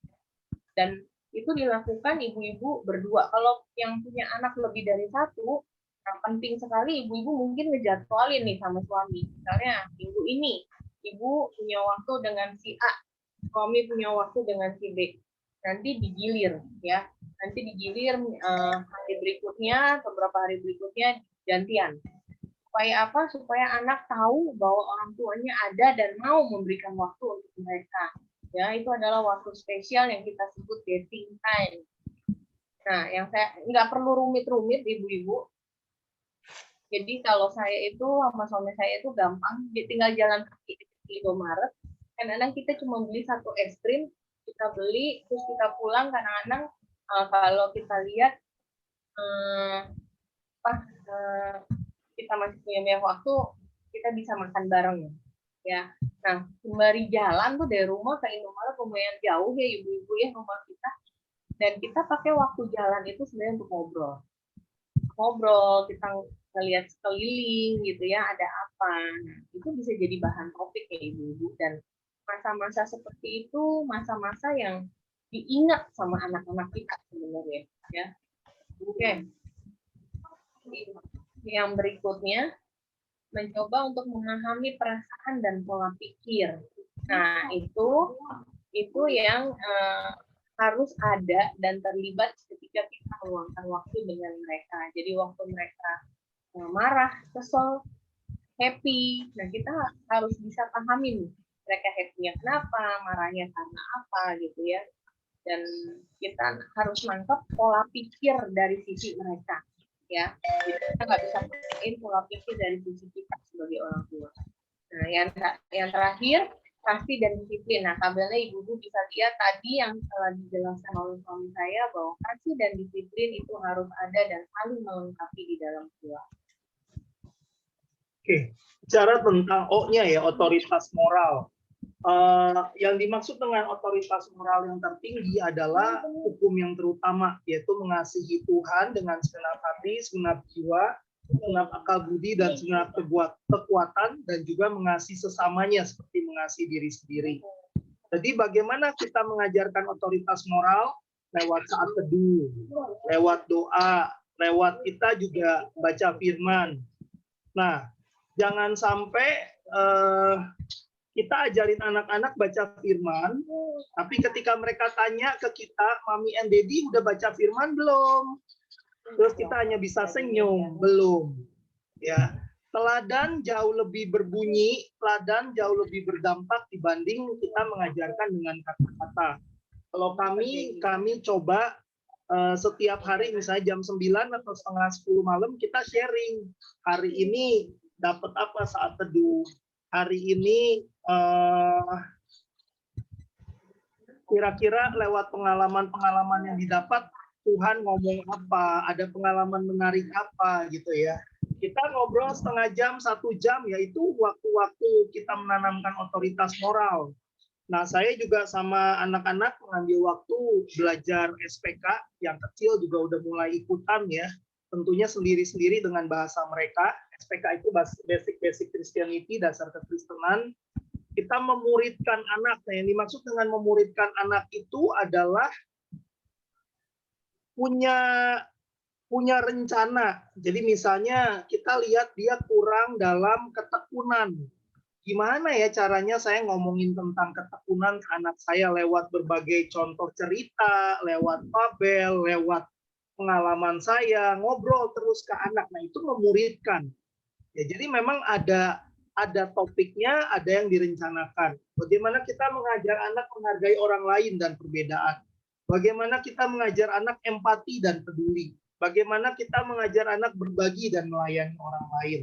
Dan itu dilakukan ibu-ibu berdua. Kalau yang punya anak lebih dari satu, nah penting sekali ibu-ibu mungkin ngejadwalin nih sama suami. Misalnya minggu ini ibu punya waktu dengan si A, suami punya waktu dengan si B. Nanti digilir ya. Nanti digilir hari berikutnya, beberapa hari berikutnya gantian. Supaya apa? Supaya anak tahu bahwa orang tuanya ada dan mau memberikan waktu untuk mereka. Ya, itu adalah waktu spesial yang kita sebut dating time. Nah, yang saya nggak perlu rumit-rumit, ibu-ibu. Jadi kalau saya itu sama suami saya itu gampang, tinggal jalan kaki di Indomaret. Kadang-kadang kita cuma beli satu es krim, kita beli, terus kita pulang. Kadang-kadang kalau kita lihat kita masih punya banyak waktu, kita bisa makan bareng ya. Nah, sembari jalan tuh dari rumah ke Indomaret lumayan jauh ya ibu-ibu ya rumah kita. Dan kita pakai waktu jalan itu sebenarnya untuk ngobrol, kita ngelihat sekeliling gitu ya, ada apa. Nah, itu bisa jadi bahan topik ya ibu-ibu. Dan masa-masa seperti itu masa-masa yang diingat sama anak-anak kita sebenarnya ya. Oke. Yang berikutnya, mencoba untuk memahami perasaan dan pola pikir. Nah, itu yang harus ada dan terlibat ketika kita meluangkan waktu dengan mereka. Jadi waktu mereka marah, kesel, happy, nah kita harus bisa pahami nih, mereka happy-nya kenapa, marahnya karena apa gitu ya. Dan kita harus nangkep pola pikir dari sisi mereka. ya. Jadi kita nggak bisa paksain pola pikir dari sisi kita sebagai orang tua. Nah, yang terakhir, kasih dan disiplin. Nah, tabelnya ibu-ibu bisa lihat tadi yang telah dijelaskan oleh suami saya bahwa kasih dan disiplin itu harus ada dan saling melengkapi di dalam keluarga. Oke, bicara tentang O-nya ya, otoritas moral. Yang dimaksud dengan otoritas moral yang tertinggi adalah hukum yang terutama, yaitu mengasihi Tuhan dengan segenap hati, segenap jiwa, segenap akal budi, dan segenap kekuatan, dan juga mengasihi sesamanya seperti mengasihi diri sendiri. Jadi bagaimana kita mengajarkan otoritas moral? Lewat saat teduh, lewat doa, lewat kita juga baca firman. Nah, jangan sampai kita ajarin anak-anak baca firman, tapi ketika mereka tanya ke kita, Mami and Daddy udah baca firman belum? Terus kita hanya bisa senyum, belum. Ya, teladan jauh lebih berbunyi, teladan jauh lebih berdampak dibanding kita mengajarkan dengan kata-kata. Kalau kami coba setiap hari misalnya jam 9 atau setengah 10 malam kita sharing. Hari ini dapat apa saat teduh? Hari ini kira-kira lewat pengalaman-pengalaman yang didapat Tuhan ngomong apa, ada pengalaman menarik apa gitu ya. Kita ngobrol setengah jam, 1 jam, yaitu waktu-waktu kita menanamkan otoritas moral. Nah, saya juga sama anak-anak mengambil waktu belajar SPK, yang kecil juga udah mulai ikutan ya, tentunya sendiri-sendiri dengan bahasa mereka. SPK itu basic Christianity, dasar kekristenan. Kita memuridkan anak. Nah, yang dimaksud dengan memuridkan anak itu adalah punya rencana. Jadi misalnya kita lihat dia kurang dalam ketekunan. Gimana ya caranya saya ngomongin tentang ketekunan ke anak saya lewat berbagai contoh cerita, lewat fabel, lewat pengalaman saya, ngobrol terus ke anak. Nah, itu memuridkan. Ya, jadi memang ada topiknya, ada yang direncanakan. Bagaimana kita mengajar anak menghargai orang lain dan perbedaan. Bagaimana kita mengajar anak empati dan peduli. Bagaimana kita mengajar anak berbagi dan melayani orang lain.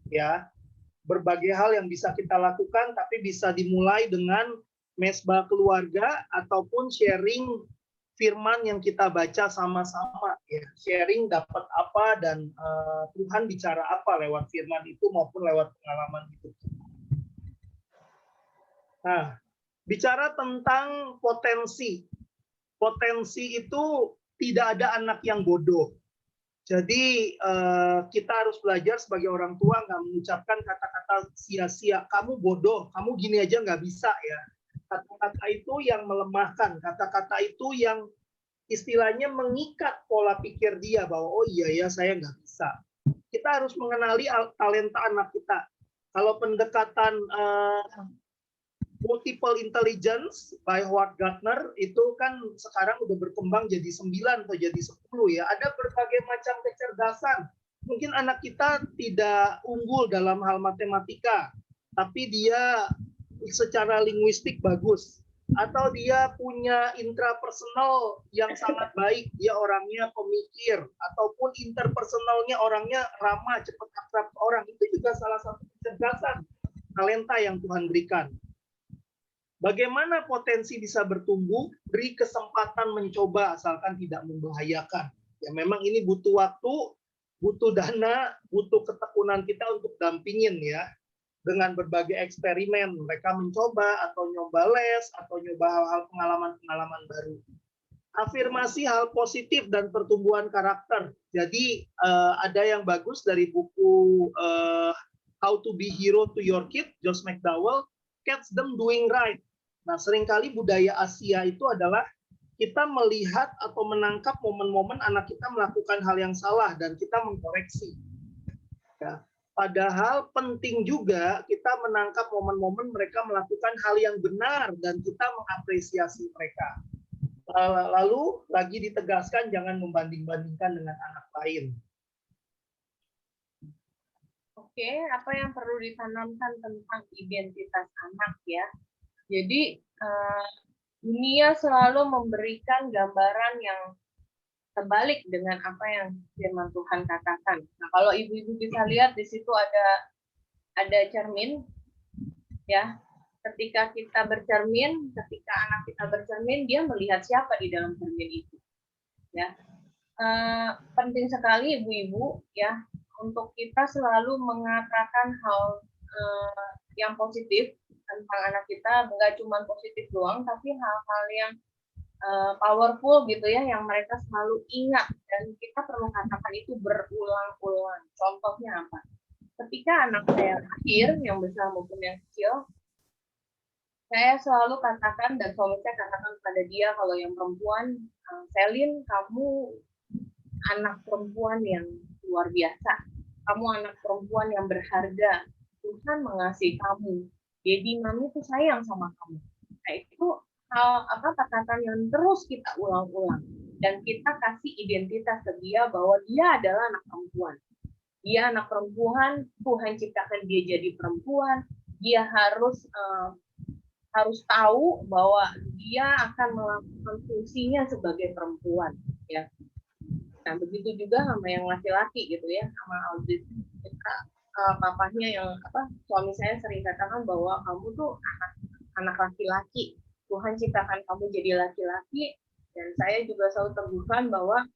Ya, berbagai hal yang bisa kita lakukan, tapi bisa dimulai dengan mesbah keluarga ataupun sharing firman yang kita baca sama-sama, ya. Sharing dapat apa dan Tuhan bicara apa lewat firman itu maupun lewat pengalaman itu. Nah, bicara tentang potensi. Potensi itu tidak ada anak yang bodoh. Jadi kita harus belajar sebagai orang tua nggak mengucapkan kata-kata sia-sia. Kamu bodoh, kamu gini aja nggak bisa ya. Kata-kata itu yang melemahkan, kata-kata itu yang istilahnya mengikat pola pikir dia bahwa oh iya ya saya nggak bisa. Kita harus mengenali talenta anak kita. Kalau pendekatan multiple intelligence by Howard Gardner itu kan sekarang udah berkembang jadi 9 atau jadi 10 ya. Ada berbagai macam kecerdasan. Mungkin anak kita tidak unggul dalam hal matematika, tapi dia secara linguistik bagus. Atau dia punya intrapersonal yang sangat baik, dia orangnya pemikir, ataupun interpersonalnya orangnya ramah, cepat akrab ke orang. Itu juga salah satu kecerdasan, talenta yang Tuhan berikan. Bagaimana potensi bisa bertumbuh? Beri kesempatan mencoba asalkan tidak membahayakan. Ya memang ini butuh waktu, butuh dana, butuh ketekunan kita untuk dampingin ya. Dengan berbagai eksperimen, mereka mencoba atau nyoba les atau nyoba hal-hal pengalaman-pengalaman baru. Afirmasi hal positif dan pertumbuhan karakter. Jadi ada yang bagus dari buku How to Be Hero to Your Kid, Josh McDowell, Catch Them Doing Right. Nah, seringkali budaya Asia itu adalah kita melihat atau menangkap momen-momen anak kita melakukan hal yang salah dan kita mengkoreksi. Ya. Padahal penting juga kita menangkap momen-momen mereka melakukan hal yang benar dan kita mengapresiasi mereka. Lalu lagi ditegaskan jangan membanding-bandingkan dengan anak lain. Oke, apa yang perlu ditanamkan tentang identitas anak ya? Jadi dunia selalu memberikan gambaran yang terbalik dengan apa yang firman Tuhan katakan. Nah, kalau ibu-ibu bisa lihat di situ ada cermin, ya. Ketika kita bercermin, ketika anak kita bercermin, dia melihat siapa di dalam cermin itu, ya. Penting sekali ibu-ibu, ya, untuk kita selalu mengatakan hal yang positif tentang anak kita, nggak cuma positif doang, tapi hal-hal yang powerful gitu ya, yang mereka selalu ingat, dan kita perlu katakan itu berulang-ulang. Contohnya apa? Ketika anak saya lahir, yang besar maupun yang kecil, saya selalu katakan, dan suami saya katakan kepada dia, kalau yang perempuan, Selin, kamu anak perempuan yang luar biasa. Kamu anak perempuan yang berharga. Tuhan mengasihi kamu. Jadi mami tuh sayang sama kamu. Nah, itu kata-kata yang terus kita ulang-ulang, dan kita kasih identitas ke dia bahwa dia adalah anak perempuan. Dia anak perempuan, Tuhan ciptakan dia jadi perempuan. Dia harus tahu bahwa dia akan melakukan fungsinya sebagai perempuan, ya. Nah, begitu juga sama yang laki-laki gitu ya, sama Aldis. Papahnya yang suami saya sering katakan bahwa kamu tuh anak laki-laki. Tuhan ciptakan kamu jadi laki-laki, dan saya juga selalu teguhkan bahwa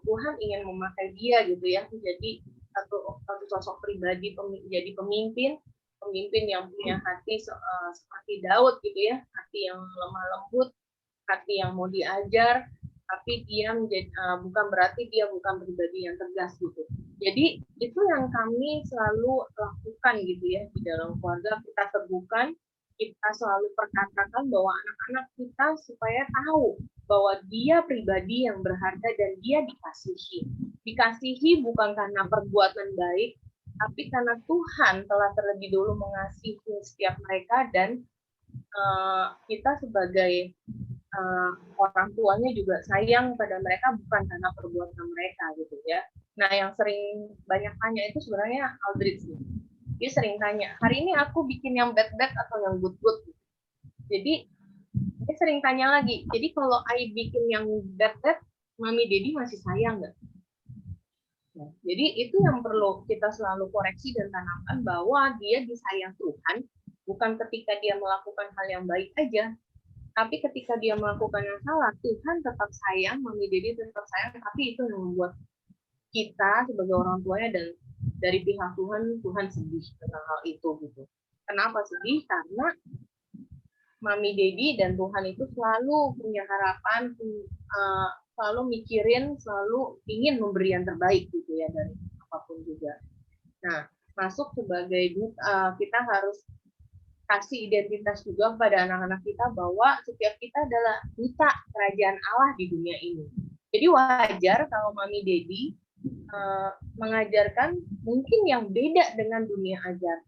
Tuhan ingin memakai dia gitu ya, menjadi satu sosok pribadi, jadi pemimpin yang punya hati seperti Daud gitu ya, hati yang lemah lembut, hati yang mau diajar, tapi dia bukan berarti dia bukan pribadi yang tegas gitu. Jadi itu yang kami selalu lakukan gitu ya di dalam keluarga. Kita teguhkan, kita selalu perkatakan bahwa anak-anak kita supaya tahu bahwa dia pribadi yang berharga dan dia dikasihi. Dikasihi bukan karena perbuatan baik, tapi karena Tuhan telah terlebih dulu mengasihi setiap mereka, dan kita sebagai orang tuanya juga sayang pada mereka bukan karena perbuatan mereka gitu ya. Nah, yang sering banyak tanya itu sebenarnya Aldrich nih. Dia sering tanya, hari ini aku bikin yang bad-bad atau yang good-good? Jadi, dia sering tanya lagi, jadi kalau I bikin yang bad-bad, Mami Dedi masih sayang nggak? Nah, jadi itu yang perlu kita selalu koreksi dan tanamkan, bahwa dia disayang Tuhan, bukan ketika dia melakukan hal yang baik aja, tapi ketika dia melakukan yang salah, Tuhan tetap sayang, Mami Dedi tetap sayang, tapi itu yang membuat kita sebagai orang tuanya dan dari pihak Tuhan sedih tentang hal itu gitu. Kenapa sedih? Karena Mami Dedi dan Tuhan itu selalu punya harapan, selalu mikirin, selalu ingin memberi yang terbaik gitu ya dari apapun juga. Nah, masuk sebagai kita harus kasih identitas juga pada anak-anak kita bahwa setiap kita adalah duta kerajaan Allah di dunia ini. Jadi wajar kalau Mami Dedi mengajarkan mungkin yang beda dengan dunia ajar,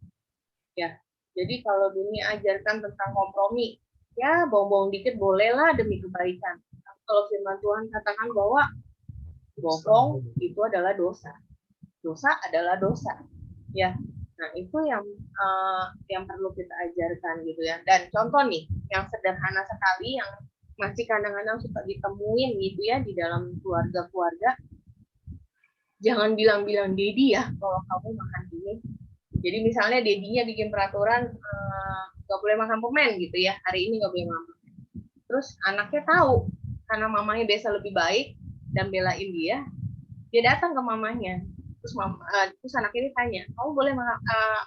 ya. Jadi kalau dunia ajarkan tentang kompromi, ya bohong-bohong dikit bolehlah demi kebaikan. Kalau firman Tuhan katakan bahwa bohong itu adalah dosa, dosa adalah dosa, ya. Nah, itu yang perlu kita ajarkan gitu ya. Dan contoh nih, yang sederhana sekali, yang masih kadang-kadang suka ditemuin gitu ya di dalam keluarga-keluarga, jangan bilang-bilang Dedi ya kalau kamu makan ini. Jadi misalnya Dedinya bikin peraturan nggak boleh makan permen gitu ya, hari ini nggak boleh makan permen. Terus anaknya tahu, karena mamanya biasa lebih baik dan belain dia datang ke mamanya. Terus anaknya ini tanya, kamu boleh makan,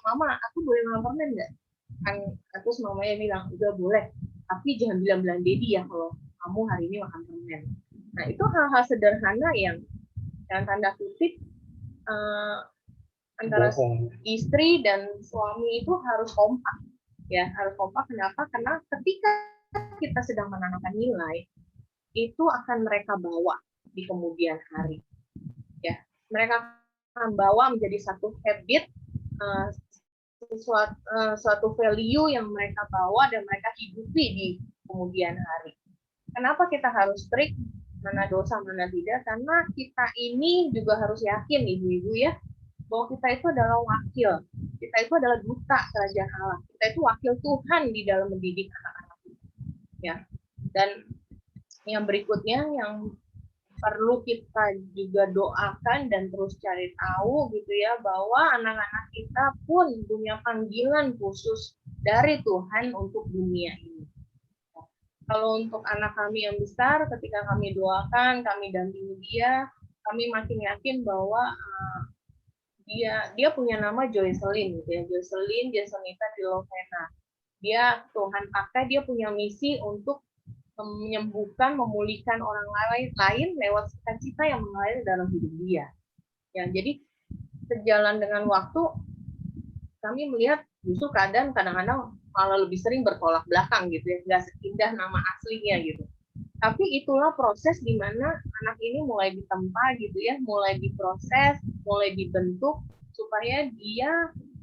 mama, aku boleh makan permen nggak? Terus mamanya bilang, udah boleh, tapi jangan bilang-bilang Dedi ya kalau kamu hari ini makan permen. Nah, itu hal-hal sederhana yang dalam tanda kutip antara istri dan suami itu harus kompak, ya, harus kompak. Kenapa? Karena ketika kita sedang menanamkan nilai, itu akan mereka bawa di kemudian hari, ya. Mereka akan bawa menjadi satu habit, suatu value yang mereka bawa dan mereka hidupi di kemudian hari. Kenapa kita harus strict mana dosa mana tidak? Karena kita ini juga harus yakin, ibu-ibu ya, bahwa kita itu adalah wakil, kita itu adalah duta kerajaan Allah, kita itu wakil Tuhan di dalam mendidik anak-anak kita, ya. Dan Yang berikutnya yang perlu kita juga doakan dan terus cari tahu gitu ya, bahwa anak-anak kita pun punya panggilan khusus dari Tuhan untuk dunia ini. Kalau untuk anak kami yang besar, ketika kami doakan, kami dampingi dia, kami makin yakin bahwa dia punya nama Joycelyn gitu ya, Joycelyn Jasonita Dilovena. Dia Tuhan pakai, dia punya misi untuk menyembuhkan, memulihkan orang lain lewat cita-cita yang mengalir dalam hidup dia. Ya, jadi sejalan dengan waktu kami melihat justru keadaan kadang-kadang malah lebih sering bertolak belakang gitu ya, nggak seindah nama aslinya gitu. Tapi itulah proses di mana anak ini mulai ditempa gitu ya, mulai diproses, mulai dibentuk supaya dia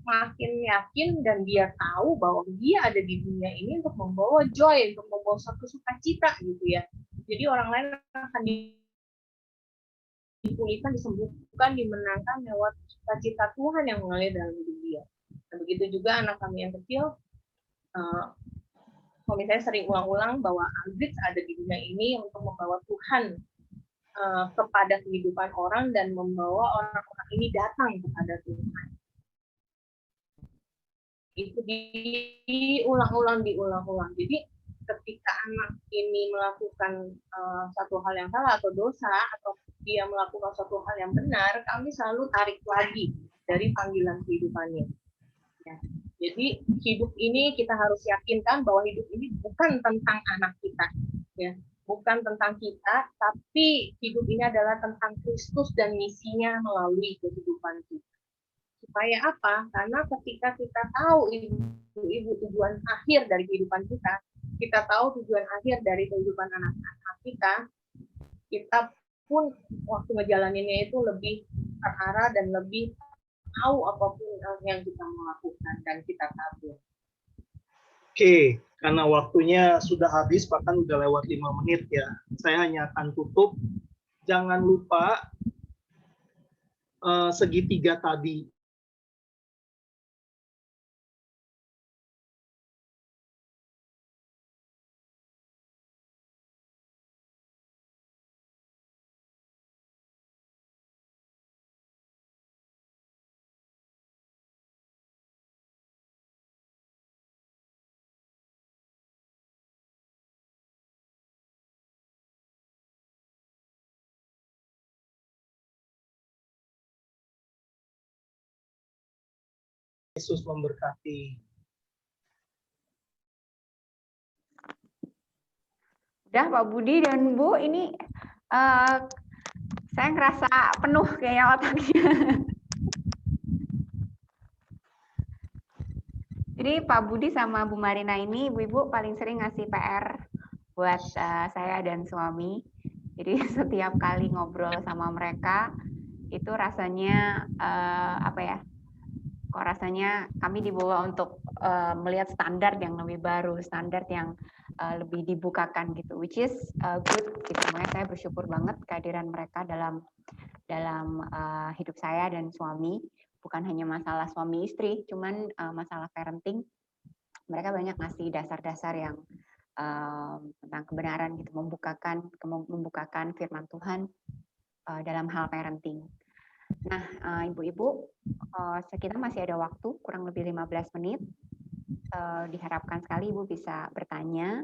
makin yakin dan dia tahu bahwa dia ada di dunia ini untuk membawa joy, untuk membawa satu sukacita gitu ya. Jadi orang lain akan dipulihkan, disembuhkan, dimenangkan lewat cita-cita Tuhan yang mengalir dalam hidup dia. Nah, begitu juga anak kami yang kecil, suami saya sering ulang-ulang bahwa Aldrich ada di dunia ini untuk membawa Tuhan kepada kehidupan orang dan membawa orang-orang ini datang kepada Tuhan. Itu diulang-ulang. Jadi ketika anak ini melakukan satu hal yang salah atau dosa, atau dia melakukan suatu hal yang benar, kami selalu tarik lagi dari panggilan kehidupannya. Ya. Jadi hidup ini kita harus yakinkan bahwa hidup ini bukan tentang anak kita, ya, bukan tentang kita, tapi hidup ini adalah tentang Kristus dan misinya melalui kehidupan kita. Supaya apa? Karena ketika kita tahu ibu tujuan akhir dari kehidupan kita tahu tujuan akhir dari kehidupan anak-anak kita pun waktu ngejalaninnya itu lebih terarah dan lebih tahu apapun yang kita mau lakukan dan kita tabur. Oke, karena waktunya sudah habis, bahkan udah lewat 5 menit ya. Saya hanya akan tutup. Jangan lupa segitiga tadi. Yesus memberkati. Udah Pak Budi dan Bu, ini saya ngerasa penuh kayak otaknya. Jadi Pak Budi sama Bu Marina ini, Ibu-Ibu paling sering ngasih PR buat saya dan suami. Jadi setiap kali ngobrol sama mereka, itu rasanya apa ya? Kok rasanya kami dibawa untuk melihat standar yang lebih baru, standar yang lebih dibukakan gitu, which is good gitu. Makanya saya bersyukur banget kehadiran mereka dalam hidup saya dan suami. Bukan hanya masalah suami istri, cuman masalah parenting. Mereka banyak ngasih dasar-dasar yang tentang kebenaran gitu, membukakan firman Tuhan dalam hal parenting. Nah, Ibu-Ibu, kita masih ada waktu, kurang lebih 15 menit. Diharapkan sekali Ibu bisa bertanya,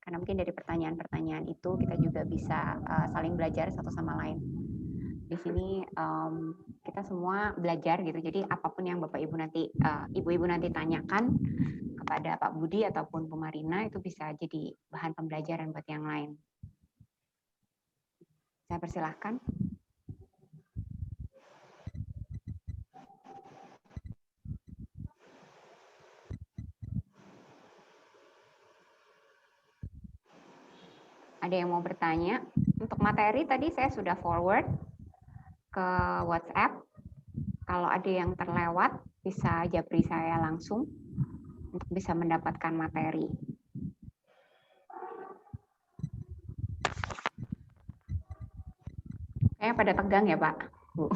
karena mungkin dari pertanyaan-pertanyaan itu kita juga bisa saling belajar satu sama lain. Di sini kita semua belajar gitu, jadi apapun yang Bapak Ibu nanti, Ibu-Ibu nanti tanyakan kepada Pak Budi ataupun Bu Marina, itu bisa jadi bahan pembelajaran buat yang lain. Saya persilahkan. Ada yang mau bertanya? Untuk materi tadi saya sudah forward ke WhatsApp. Kalau ada yang terlewat, bisa japri saya langsung untuk bisa mendapatkan materi. Kayaknya pada tegang ya, Pak? Bu.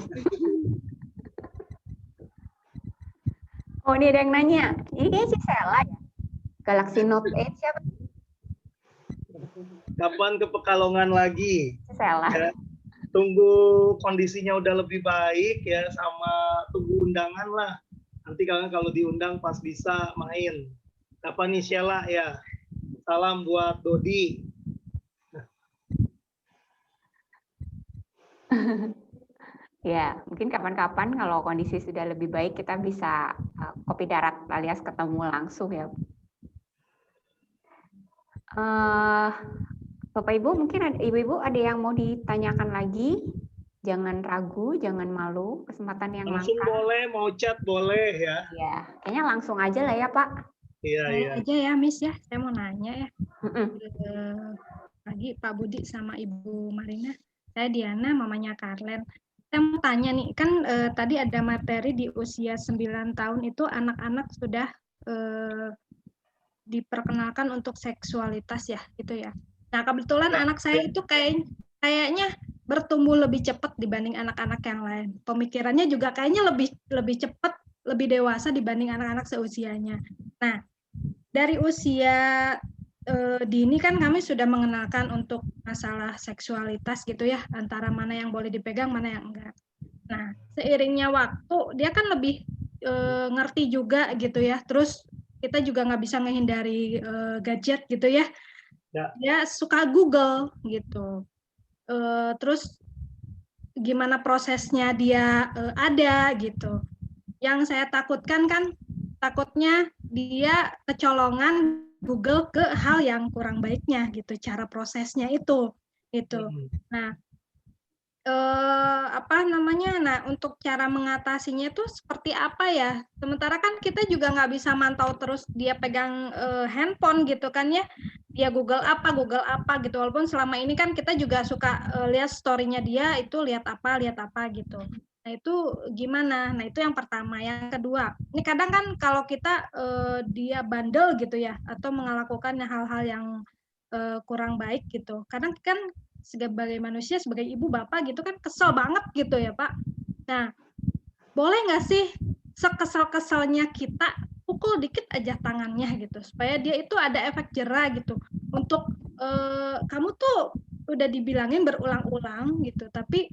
Oh, ini ada yang nanya. Ini kayaknya si Sela ya? Galaxy Note 8 siapa? Kapan ke Pekalongan lagi? Salah. Ya, tunggu kondisinya udah lebih baik ya, sama tunggu undangan lah. Nanti kalau diundang pas bisa main. Kapan nih Sheila ya? Salam buat Dodi. Ya, mungkin kapan-kapan kalau kondisi sudah lebih baik kita bisa kopi darat alias ketemu langsung ya. Bapak Ibu, mungkin Ibu-Ibu ada yang mau ditanyakan lagi? Jangan ragu, jangan malu, kesempatan yang Langsung langka. boleh, mau chat boleh ya. Ya, kayaknya langsung aja lah ya Pak. Iya, Saya iya. aja ya, Miss ya. Saya mau nanya ya. Lagi Pak Budi sama Ibu Marina. Saya Diana, mamanya Karlen. Saya mau tanya nih, kan tadi ada materi di usia 9 tahun itu anak-anak sudah diperkenalkan untuk seksualitas ya, gitu ya. Nah, kebetulan Ya, anak saya itu kayaknya bertumbuh lebih cepat dibanding anak-anak yang lain. Pemikirannya juga kayaknya lebih cepat, lebih dewasa dibanding anak-anak seusianya. Nah, dari usia dini kan kami sudah mengenalkan untuk masalah seksualitas gitu ya, antara mana yang boleh dipegang, mana yang enggak. Nah, seiringnya waktu dia kan lebih ngerti juga gitu ya. Terus kita juga nggak bisa menghindari gadget gitu ya. Dia suka Google gitu. Terus gimana prosesnya dia ada gitu. Yang saya takutkan kan takutnya dia kecolongan Google ke hal yang kurang baiknya gitu, cara prosesnya itu. Nah, nah untuk cara mengatasinya itu seperti apa ya? Sementara kan kita juga nggak bisa mantau terus dia pegang handphone gitu kan ya. Dia Google apa gitu. Walaupun selama ini kan kita juga suka lihat story-nya dia itu lihat apa gitu. Nah itu gimana? Nah itu yang pertama. Yang kedua, ini kadang kan kalau kita dia bandel gitu ya, atau melakukan hal-hal yang kurang baik gitu. Kadang kan sebagai manusia, sebagai ibu bapak gitu kan kesel banget gitu ya Pak. Nah, boleh nggak sih sekesal-kesalnya kita pukul dikit aja tangannya gitu, supaya dia itu ada efek jera gitu. Untuk kamu tuh udah dibilangin berulang-ulang gitu, tapi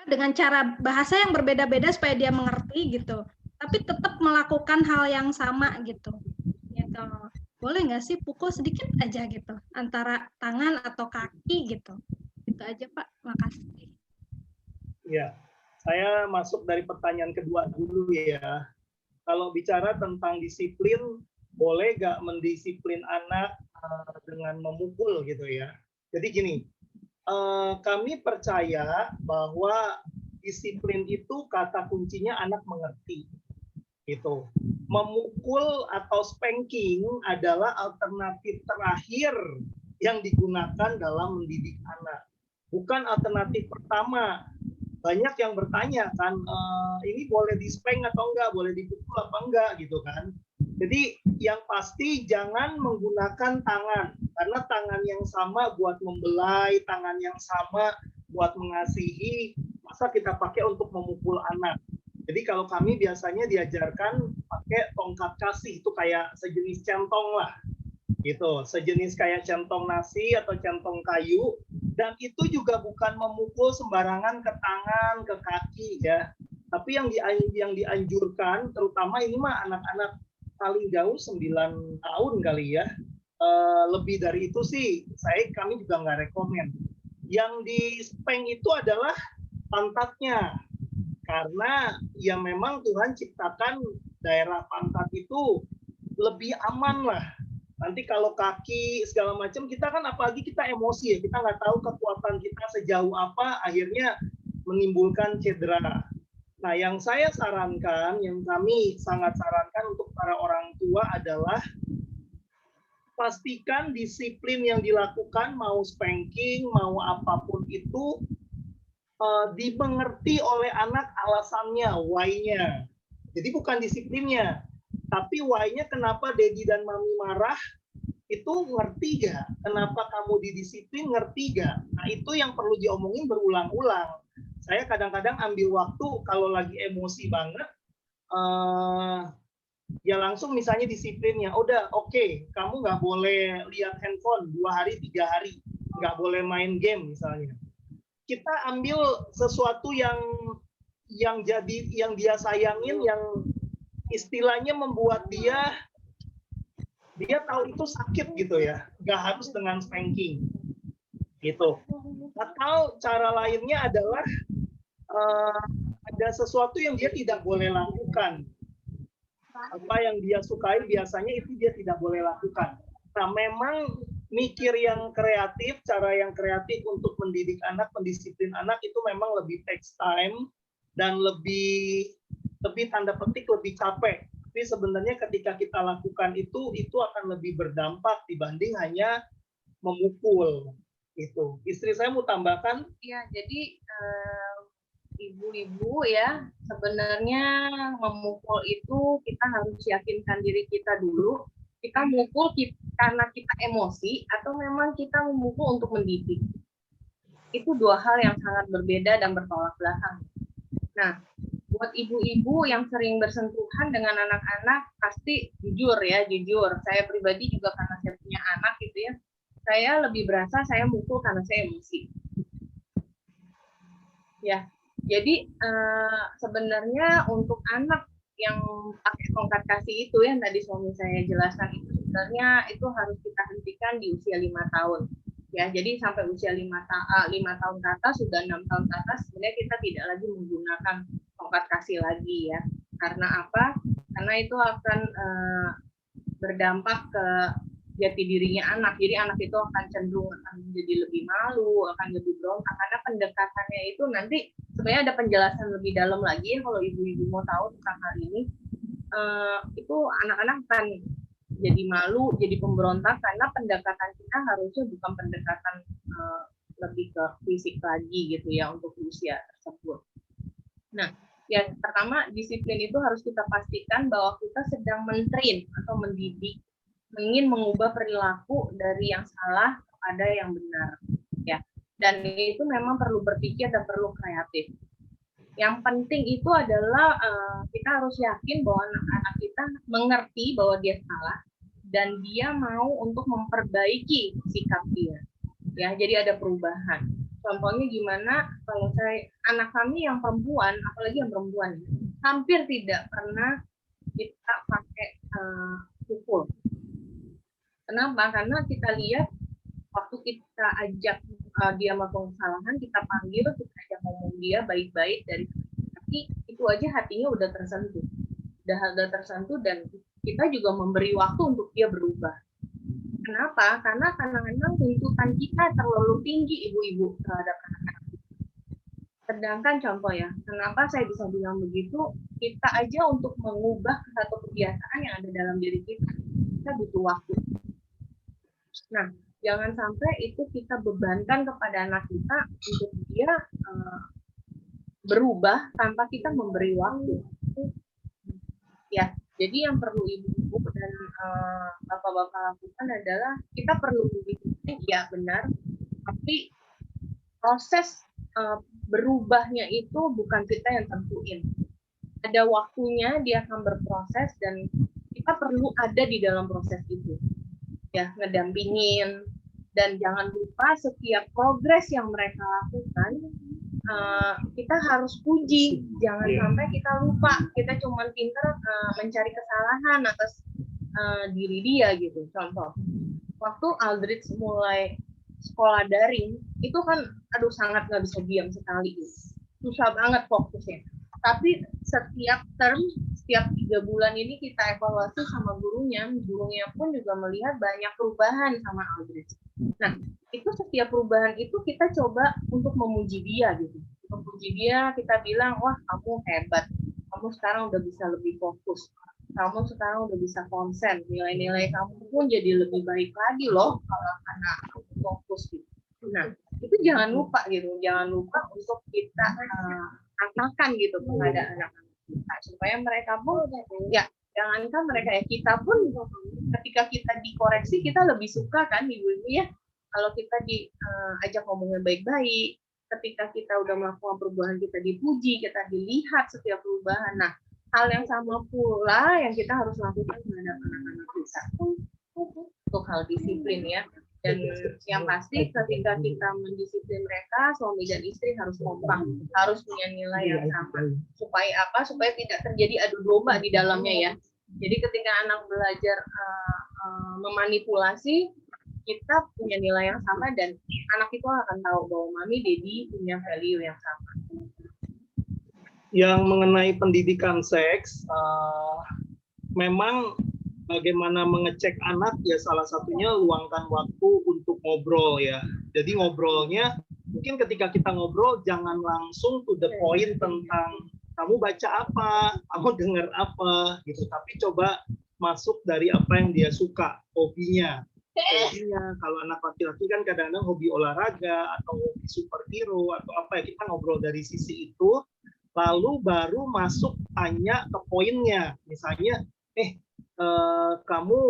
dengan cara bahasa yang berbeda-beda supaya dia mengerti gitu, tapi tetap melakukan hal yang sama gitu. Boleh nggak sih pukul sedikit aja gitu, antara tangan atau kaki gitu. Itu aja Pak, makasih. Ya, saya masuk dari pertanyaan kedua dulu ya. Kalau bicara tentang disiplin, boleh nggak mendisiplin anak dengan memukul gitu ya. Jadi gini, kami percaya bahwa disiplin itu kata kuncinya anak mengerti. Gitu. Memukul atau spanking adalah alternatif terakhir yang digunakan dalam mendidik anak. Bukan alternatif pertama. Banyak yang bertanya kan, ini boleh di-spank atau enggak, boleh dipukul apa enggak gitu kan. Jadi yang pasti jangan menggunakan tangan, karena tangan yang sama buat membelai, tangan yang sama buat mengasihi, masa kita pakai untuk memukul anak. Jadi kalau kami biasanya diajarkan pakai tongkat kasih, itu kayak sejenis centong lah, gitu, sejenis kayak centong nasi atau centong kayu, dan itu juga bukan memukul sembarangan ke tangan, ke kaki ya, tapi yang dianjurkan, terutama ini mah anak-anak paling jauh 9 tahun kali ya, lebih dari itu sih, kami juga nggak rekomen. Yang di spank itu adalah pantatnya. Karena ya memang Tuhan ciptakan daerah pantat itu lebih aman lah. Nanti kalau kaki segala macam, kita kan apalagi kita emosi ya, kita nggak tahu kekuatan kita sejauh apa, akhirnya menimbulkan cedera. Nah, yang saya sarankan, yang kami sangat sarankan untuk para orang tua adalah pastikan disiplin yang dilakukan, mau spanking, mau apapun itu, dimengerti oleh anak alasannya, why-nya. Jadi bukan disiplinnya, tapi why-nya kenapa Daddy dan Mami marah, itu ngerti gak? Kenapa kamu didisiplin, ngerti gak? Nah itu yang perlu diomongin berulang-ulang. Saya kadang-kadang ambil waktu kalau lagi emosi banget, Ya langsung misalnya disiplinnya, udah oke, kamu nggak boleh lihat handphone 2 hari, 3 hari, nggak boleh main game misalnya. Kita ambil sesuatu yang dia sayangin, yang istilahnya membuat dia tahu itu sakit gitu ya, nggak harus dengan spanking gitu. Atau cara lainnya adalah ada sesuatu yang dia tidak boleh lakukan. Apa yang dia sukai biasanya itu dia tidak boleh lakukan. Nah, memang mikir yang kreatif, cara yang kreatif untuk mendidik anak, mendisiplin anak itu memang lebih takes time dan lebih tanda petik lebih capek. Tapi sebenarnya ketika kita lakukan itu akan lebih berdampak dibanding hanya memukul. Itu. Istri saya mau tambahkan? Ya, jadi ibu-ibu ya, sebenarnya memukul itu kita harus yakinkan diri kita dulu. Kita mukul karena kita emosi atau memang kita memukul untuk mendidik. Itu dua hal yang sangat berbeda dan bertolak belakang. Nah, buat ibu-ibu yang sering bersentuhan dengan anak-anak, pasti jujur. Saya pribadi juga karena saya punya anak gitu ya, saya lebih berasa saya mukul karena saya emosi. Ya, jadi sebenarnya untuk anak yang pakai tongkat kasih itu yang tadi suami saya jelaskan itu sebenarnya itu harus kita hentikan di usia 5 tahun. Ya, jadi sampai usia 5 tahun ke atas, sudah 6 tahun ke atas, sebenarnya kita tidak lagi menggunakan tongkat kasih lagi ya. Karena apa? Karena itu akan berdampak ke jati dirinya anak. Jadi anak itu akan cenderung menjadi lebih malu, akan lebih berontak, karena pendekatannya itu nanti sebenarnya ada penjelasan lebih dalam lagi ya, kalau ibu-ibu mau tahu tentang hal ini. Itu anak-anak akan jadi malu, jadi pemberontak, karena pendekatan kita harusnya bukan pendekatan lebih ke fisik lagi gitu ya untuk usia tersebut. Nah, yang pertama, disiplin itu harus kita pastikan bahwa kita sedang mentrain atau mendidik, ingin mengubah perilaku dari yang salah kepada yang benar, ya. Dan itu memang perlu berpikir dan perlu kreatif. Yang penting itu adalah kita harus yakin bahwa anak-anak kita mengerti bahwa dia salah dan dia mau untuk memperbaiki sikap dia. Ya, jadi ada perubahan. Contohnya gimana? Kalau anak kami yang perempuan, apalagi yang perempuan, hampir tidak pernah kita pakai pukul. Kenapa? Karena kita lihat waktu kita ajak dia melakukan kesalahan, kita panggil, kita ajak ngomong dia baik-baik dari tapi itu aja hatinya udah tersentuh, dan kita juga memberi waktu untuk dia berubah. Kenapa? Karena kadang-kadang tuntutan kita terlalu tinggi ibu-ibu terhadap anak-anak. Sedangkan contoh ya, kenapa saya bisa bilang begitu? Kita aja untuk mengubah satu kebiasaan yang ada dalam diri kita butuh waktu. Nah, jangan sampai itu kita bebankan kepada anak kita untuk dia berubah tanpa kita memberi waktu. Ya, jadi yang perlu ibu-ibu dan bapak-bapak lakukan adalah kita perlu disiplin, ya benar, tapi proses berubahnya itu bukan kita yang tentuin. Ada waktunya dia akan berproses dan kita perlu ada di dalam proses itu. Ya, ngedampingin, dan jangan lupa setiap progres yang mereka lakukan kita harus puji, jangan sampai kita lupa, kita cuma pintar mencari kesalahan atas diri dia gitu. Contoh, waktu Aldrich mulai sekolah daring, itu kan sangat nggak bisa diam sekali, susah banget fokusnya. Tapi setiap term, setiap 3 bulan ini kita evaluasi sama gurunya pun juga melihat banyak perubahan sama Aldrich. Nah, itu setiap perubahan itu kita coba untuk memuji dia gitu. Memuji dia, kita bilang, wah kamu hebat, kamu sekarang udah bisa lebih fokus, kamu sekarang udah bisa konsen, nilai-nilai kamu pun jadi lebih baik lagi loh kalau anak fokus gitu. Nah, itu jangan lupa gitu, jangan lupa untuk kita katakan gitu kepada anak-anak kita, supaya mereka pun ya jangankan mereka ya, kita pun ketika kita dikoreksi kita lebih suka kan ibu-ibu ya, kalau kita diajak ngomongnya baik-baik, ketika kita udah melakukan perubahan kita dipuji, kita dilihat setiap perubahan. Nah, hal yang sama pula yang kita harus lakukan terhadap anak-anak kita untuk hal disiplin ya. Dan yang pasti ketika kita mendisiplin mereka, suami dan istri harus kompak, harus punya nilai yang sama. Supaya apa? Supaya tidak terjadi adu domba di dalamnya ya. Jadi ketika anak belajar memanipulasi, kita punya nilai yang sama dan anak itu akan tahu bahwa mami, daddy punya value yang sama. Yang mengenai pendidikan seks, memang bagaimana mengecek anak ya salah satunya luangkan waktu untuk ngobrol ya. Jadi ngobrolnya mungkin ketika kita ngobrol jangan langsung to the point tentang kamu baca apa, kamu dengar apa gitu, tapi coba masuk dari apa yang dia suka, hobinya. Hobinya kalau anak laki-laki kan kadang-kadang hobi olahraga atau hobi superhero atau apa ya, kita ngobrol dari sisi itu, lalu baru masuk tanya ke poinnya. Misalnya, kamu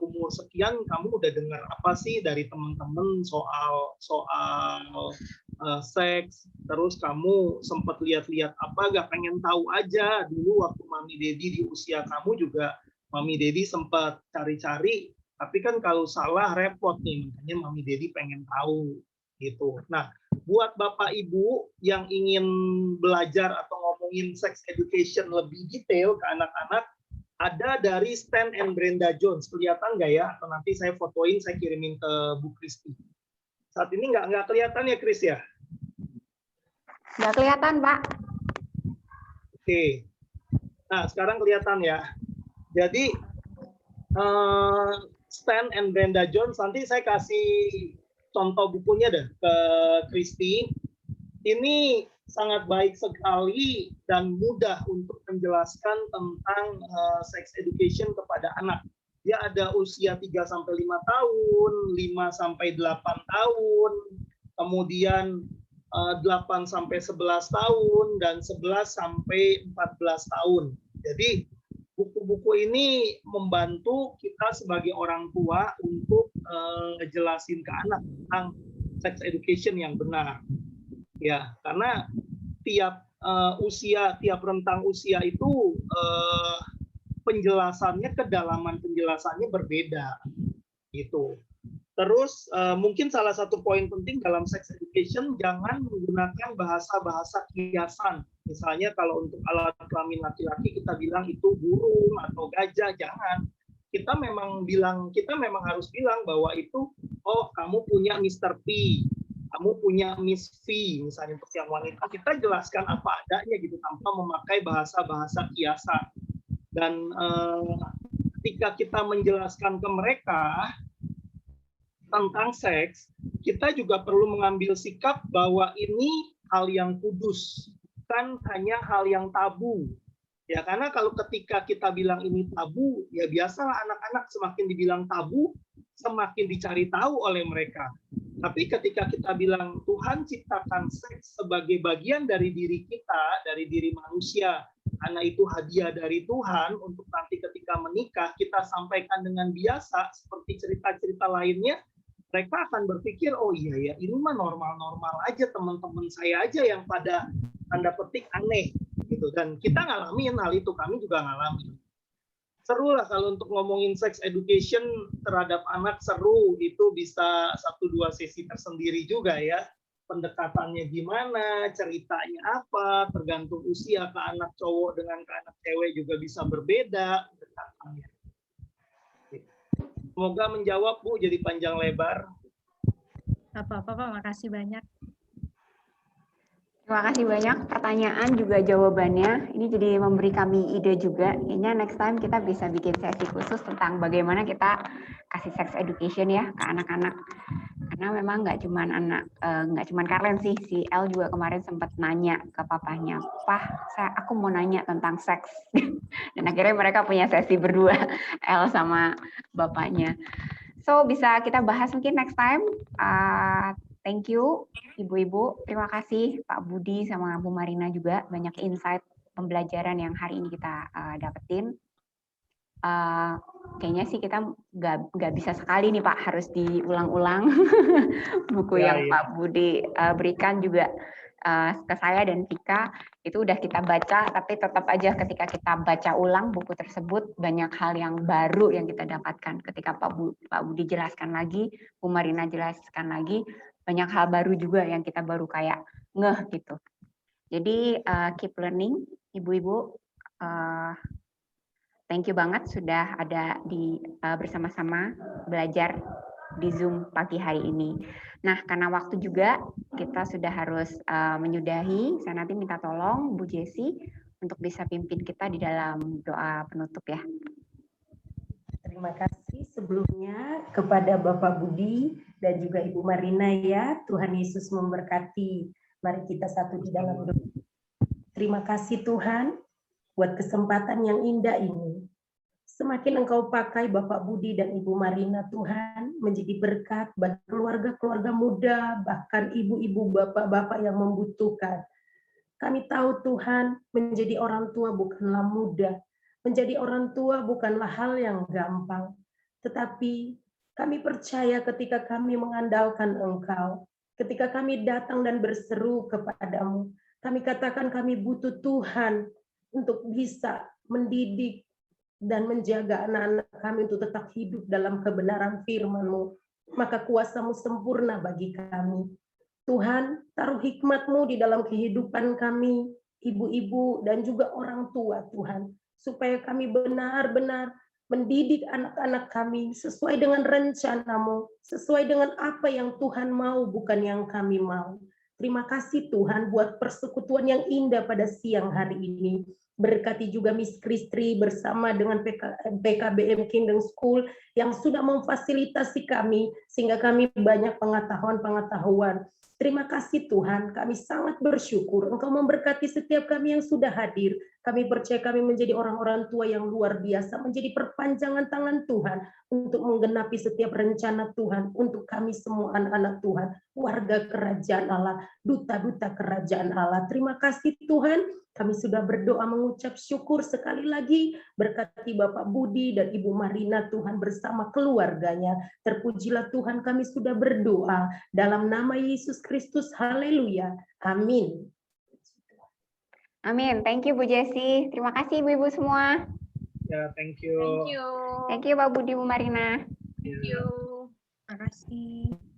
umur sekian, kamu udah dengar apa sih dari teman-teman soal seks? Terus kamu sempat lihat-lihat apa? Gak pengen tahu aja dulu waktu mami dedi di usia kamu juga mami dedi sempat cari-cari. Tapi kan kalau salah repot nih, makanya mami dedi pengen tahu gitu. Nah, buat bapak ibu yang ingin belajar atau ngomongin sex education lebih detail ke anak-anak, ada dari Stan and Brenda Jones. Kelihatan nggak ya? Atau nanti saya fotoin, saya kirimin ke Bu Kristi. Saat ini nggak kelihatan ya, Kris ya? Nggak kelihatan, Pak. Oke. Nah, sekarang kelihatan ya. Jadi, Stan and Brenda Jones, nanti saya kasih contoh bukunya deh ke Kristi. Ini sangat baik sekali dan mudah untuk menjelaskan tentang sex education kepada anak. Dia ada usia 3-5 tahun, 5-8 tahun, kemudian 8-11 tahun, dan 11-14 tahun. Jadi buku-buku ini membantu kita sebagai orang tua untuk ngejelasin ke anak tentang sex education yang benar. Ya, karena tiap tiap rentang usia itu penjelasannya, kedalaman penjelasannya berbeda, gitu. Terus mungkin salah satu poin penting dalam sex education, jangan menggunakan bahasa-bahasa kiasan. Misalnya kalau untuk alat kelamin laki-laki kita bilang itu burung atau gajah, jangan. Kita memang harus bilang bahwa itu, oh kamu punya Mr. P, kamu punya Miss V, misalnya untuk yang wanita, kita jelaskan apa adanya gitu tanpa memakai bahasa-bahasa kiasan. Dan ketika kita menjelaskan ke mereka tentang seks, kita juga perlu mengambil sikap bahwa ini hal yang kudus, bukan hanya hal yang tabu. Ya, karena kalau ketika kita bilang ini tabu, ya biasalah anak-anak semakin dibilang tabu, semakin dicari tahu oleh mereka. Tapi ketika kita bilang Tuhan ciptakan seks sebagai bagian dari diri kita, dari diri manusia, karena itu hadiah dari Tuhan untuk nanti ketika menikah, kita sampaikan dengan biasa seperti cerita-cerita lainnya, mereka akan berpikir, oh iya ya, ini mah normal-normal aja, teman-teman saya aja yang pada tanda petik aneh. Gitu. Dan kita ngalamin hal itu, kami juga ngalamin. Seru lah kalau untuk ngomongin sex education terhadap anak, seru. Itu bisa 1-2 sesi tersendiri juga ya. Pendekatannya gimana, ceritanya apa, tergantung usia, ke anak cowok dengan ke anak cewek juga bisa berbeda pendekatannya. Semoga menjawab, Bu, jadi panjang lebar. Apa-apa, Pak. Makasih banyak. Terima kasih banyak pertanyaan juga jawabannya. Ini jadi memberi kami ide juga. Kayaknya next time kita bisa bikin sesi khusus tentang bagaimana kita kasih sex education ya ke anak-anak. Karena memang nggak cuma Karen sih, si El juga kemarin sempat nanya ke papanya, aku mau nanya tentang seks. Dan akhirnya mereka punya sesi berdua, El sama bapaknya. So bisa kita bahas mungkin next time. Thank you, Ibu-Ibu. Terima kasih Pak Budi sama Bu Marina juga. Banyak insight pembelajaran yang hari ini kita dapetin. Kayaknya sih kita nggak bisa sekali nih Pak, harus diulang-ulang buku yang Pak Budi berikan juga ke saya dan Vika itu udah kita baca, tapi tetap aja ketika kita baca ulang buku tersebut banyak hal yang baru yang kita dapatkan. Ketika Pak Budi jelaskan lagi, Bu Marina jelaskan lagi, banyak hal baru juga yang kita baru kayak ngeh gitu. Jadi keep learning, ibu-ibu. Thank you banget sudah ada di bersama-sama belajar di Zoom pagi hari ini. Nah, karena waktu juga kita sudah harus menyudahi. Saya nanti minta tolong Bu Jessi untuk bisa pimpin kita di dalam doa penutup ya. Terima kasih sebelumnya kepada Bapak Budi dan juga Ibu Marina ya. Tuhan Yesus memberkati. Mari kita satu di dalam doa. Terima kasih Tuhan buat kesempatan yang indah ini. Semakin Engkau pakai Bapak Budi dan Ibu Marina Tuhan menjadi berkat bagi keluarga-keluarga muda, bahkan ibu-ibu, bapak-bapak yang membutuhkan. Kami tahu Tuhan, menjadi orang tua bukanlah mudah. Menjadi orang tua bukanlah hal yang gampang. Tetapi kami percaya ketika kami mengandalkan Engkau, ketika kami datang dan berseru kepadamu, kami katakan kami butuh Tuhan untuk bisa mendidik dan menjaga anak-anak kami untuk tetap hidup dalam kebenaran firman-Mu, maka kuasa-Mu sempurna bagi kami. Tuhan, taruh hikmat-Mu di dalam kehidupan kami, ibu-ibu dan juga orang tua Tuhan, supaya kami benar-benar mendidik anak-anak kami sesuai dengan rencana-Mu, sesuai dengan apa yang Tuhan mau, bukan yang kami mau. Terima kasih Tuhan buat persekutuan yang indah pada siang hari ini. Berkati juga Miss Kristri bersama dengan PKBM Kingdom School yang sudah memfasilitasi kami sehingga kami banyak pengetahuan-pengetahuan. Terima kasih Tuhan, kami sangat bersyukur Engkau memberkati setiap kami yang sudah hadir. Kami percaya kami menjadi orang-orang tua yang luar biasa, menjadi perpanjangan tangan Tuhan untuk menggenapi setiap rencana Tuhan untuk kami semua anak-anak Tuhan, warga kerajaan Allah, duta-duta kerajaan Allah. Terima kasih Tuhan. Kami sudah berdoa mengucap syukur sekali lagi, berkati Bapak Budi dan Ibu Marina Tuhan bersama keluarganya. Terpujilah Tuhan, kami sudah berdoa dalam nama Yesus Kristus. Haleluya. Amin. Amin. Thank you Bu Jessi. Terima kasih ibu-ibu semua. Ya, thank you. Thank you. Thank you Pak Budi, Bu Marina. Thank you. Terima kasih.